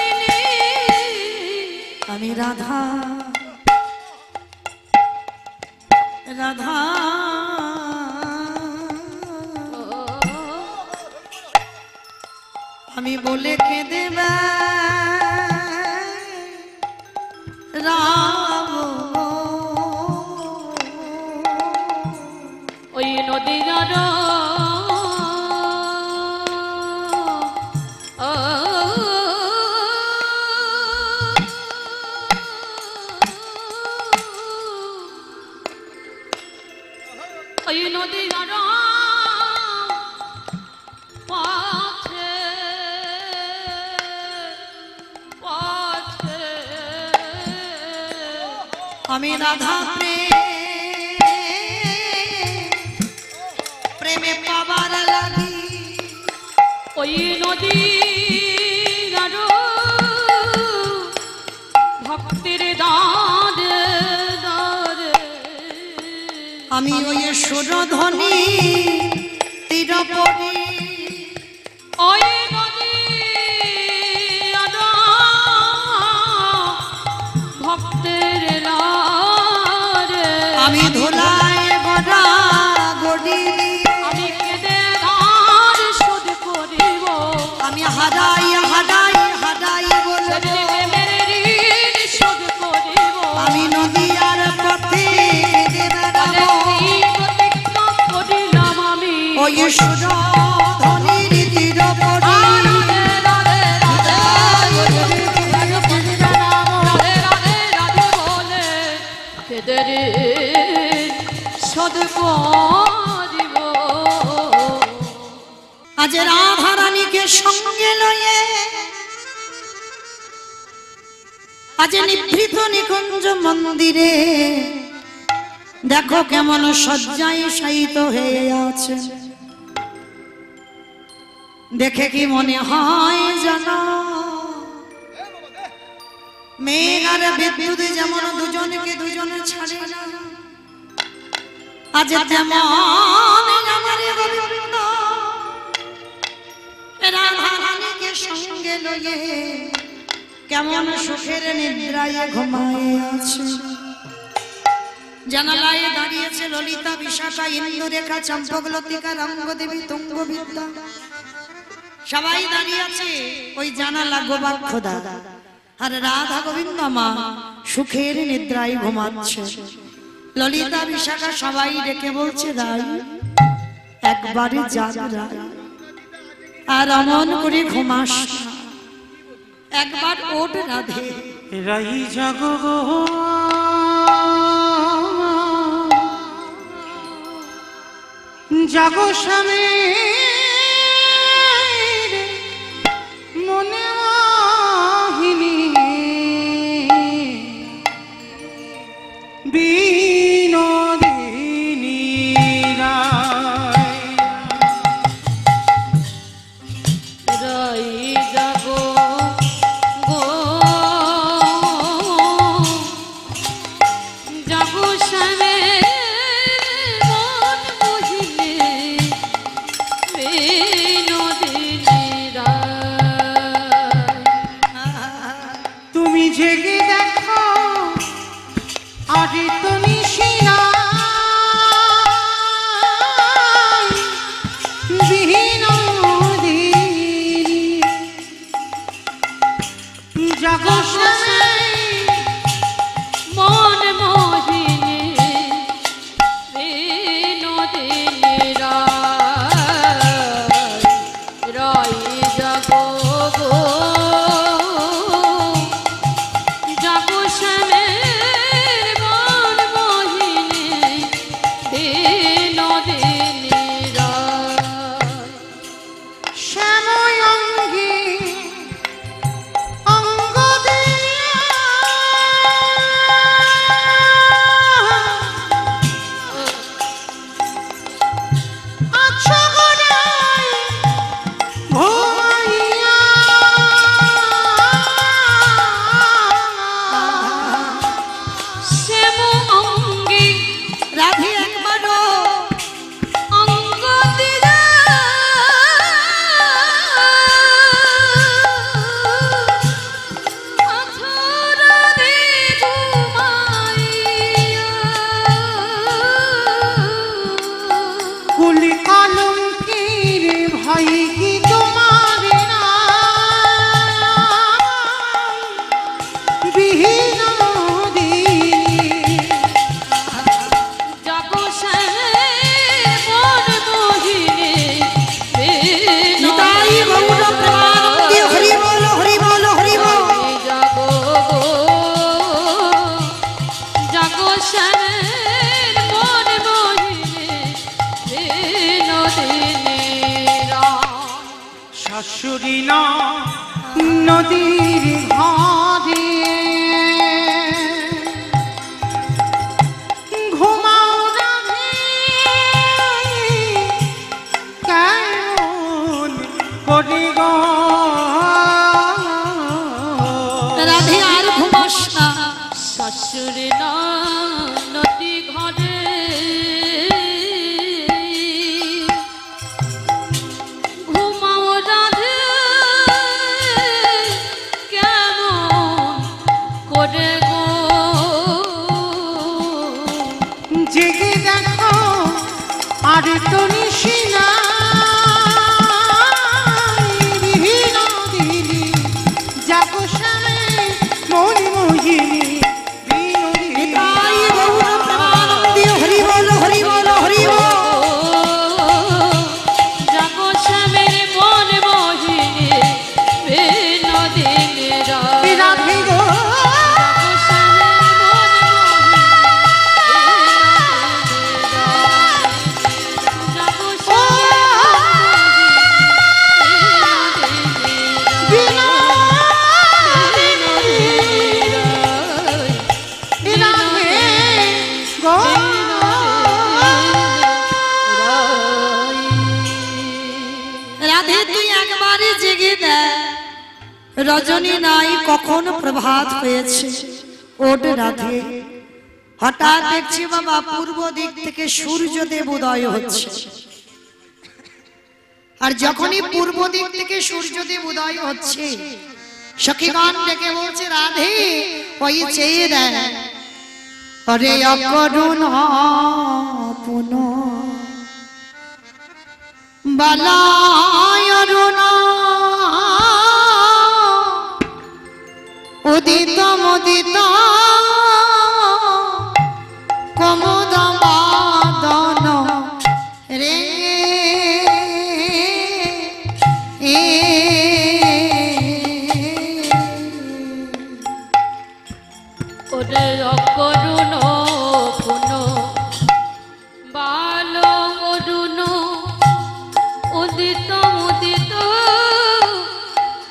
ঋণী। আমি রাধা রাধা আমি বলে কেঁদে রাম ওই নদীর ওই নদীর পাছে পাছে আমি রাধা প্রেমে পাবার লাগি ওই নদীর ভক্তির দাঁড়ে দাঁড়ে আমি ওই সুরধ্বনি তীরপরি ওই নদীর ভক্তের লারে আমি ধুলায় গড়া গড়ি আমি কেঁদে ধার শোধ করিব আমি হারাই হারাই হারাই বলবো প্রেমের ঋণ শোধ করিব আমি নদীয়ার পথে বেড়াবো প্রতিজ্ঞা করিলাম আমি ওই সুরধ্বনির তীরপরি রাধে রাধে রাধে রাধে রাধে রাধে বলে কেঁদে ঋণ শোধ করিব। আজ রাধা রানীকে সঙ্গে লয়ে আজ নিভৃত নিকুঞ্জ মন্দিরে দেখো কেমন সজ্জায় শায়িত হয়ে আছে। দেখে কি মনে হয় জানো, মেঘ আর বিদ্যুৎ যেমন দুজনকে দুজনে ছাড়ে না, আজ তেমন আমার গোবিন্দ রাধা রানীকে সঙ্গে লয়ে কেমন সুখের নিদ্রায় ঘুমায়ে আছে। জানালায় দাঁড়িয়েছে ললিতা, বিশাখা, ইন্দুরেখা, চম্পকলতিকা, রঙ্গদেবী, তুঙ্গবিদ্যা, সবাই দাঁড়িয়ে আছে ওই জানালা গোবাক্ষদা। আর রাধা গোবিন্দ মা সুখের নিদ্রায় ঘুমাচ্ছে। ললিতা বিশাখা সবাই ডেকে বলছে, রাই একবারে জাগ রাই, আর অমন করে ঘুমাস না, একবার ওঠ রাধে। রাই জাগো গো, জাগো স্বামী মনে মোহিনী বিনোদিনী রায়। রাই জাগো গো, জাগো শ্যামে মন মোহিনী বিনোদিনী রায়। তুমি জেগে দেখো আরে তো নিশিনা বিনোদিনী জাগো স্বামী মন মোহিনী বিনোদিনী রায়। ভাই কি তোমার বিহীন জাগো শ্যামের মন মোহিনী নিতাই গৌর প্রেমানন্দে হরি বল হরি বল হরি বল। জাগো জাগো শ্যামের মন মোহিনী নদিনীরা শাশুড়ি না নদীর ঘাটে ঘুমাও রাধে কেমন করি গো রাধে আর ঘুমাস না। শাশুড়ি নদী ঘরে ঘুমাও রাধে কেমন করে গো জেগে দেখো আর তো নিশিনা বিহীন দিলি যাবো সামনে মন মোহিনী নিতাই গৌর প্রেমানন্দে হরি বল হরি বল হরি বল। জাগো শ্যামের মন মোহিনী নদিনীরা রাধে গো রাধে তুই একবারে জেগে দেয়, রজনী নাই কখন প্রভাত হয়েছে। ওঠ রাধে। হঠাৎ দেখছি বাবা পূর্ব দিক থেকে সূর্যদেব উদয় হচ্ছে। আর যখনই পূর্ব দিক থেকে সূর্যদেব উদয় হচ্ছে, সখীগণ ডেকে বলছে রাধে ওই চেয়ে দেয়। হরে অকরুণ পুন বালায় অরুণ উদিত মুদিত কমোদ বাদন রে ওরে অকরুণ পুন বাল অরুণ উদিত মুদিত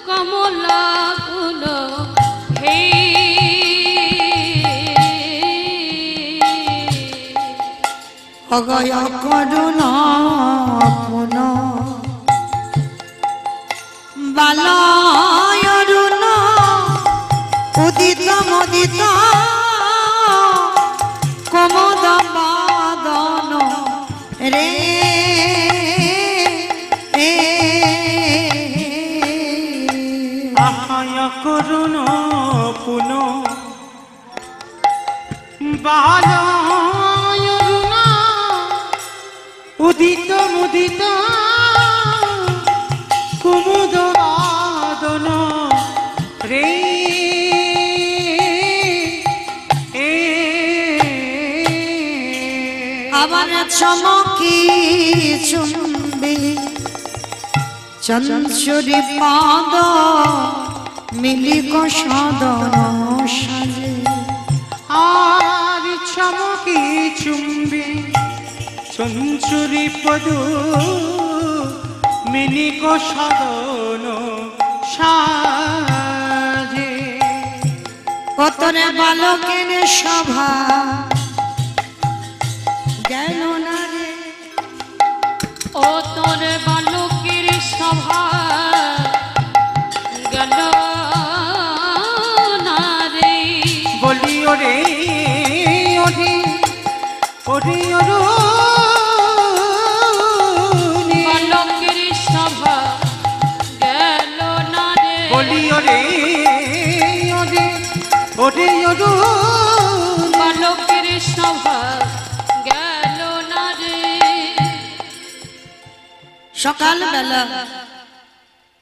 কমলা পুন হে অগয় করুণ পুন বালায় অরুণ উদিত মুদিত কমোদ বাদন রে আহায় করুণ পুন বালায় অরুণা উদিত মুদিত কুমুদ বাদন রে আবার চমকি চুম্বি চঞ্চুরি পাদ মিলিক সদন সাজে। আর চমকি চুম্বি চঞ্চুরি পদ মিলিক সদন সাজে। কতরে বালকের সভা গেল না রে। ও তোর বালকের সভা গেল না রে বলি ওরে ওরে ওরে ওরে বালকের সভা গেল না রে বলি ওরে ওরে ওরে ওরে বালকের সভা গেল না রে সকালবেলা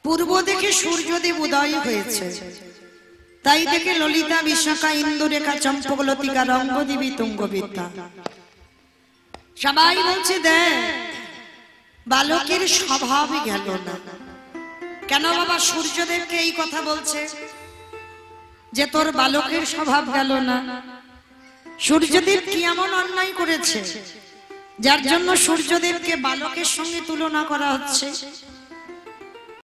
পূর্ব দিকে সূর্যদেব উদয় হয়েছে, তাই দেখে ললিতা, বিশাখা, ইন্দুরেখা, চম্পকলতিকা, রঙ্গদেবী, তুঙ্গবিদ্যা সবাই বলছে দেখ বালকের স্বভাবই গেল না। কেন বাবা সূর্যদেবকে এই কথা বলছে যে তোর বালকের স্বভাব গেল না? সূর্যদেব কি এমন অন্যায় করেছে যার জন্য সূর্যদেবকে বালকের সঙ্গে তুলনা করা হচ্ছে?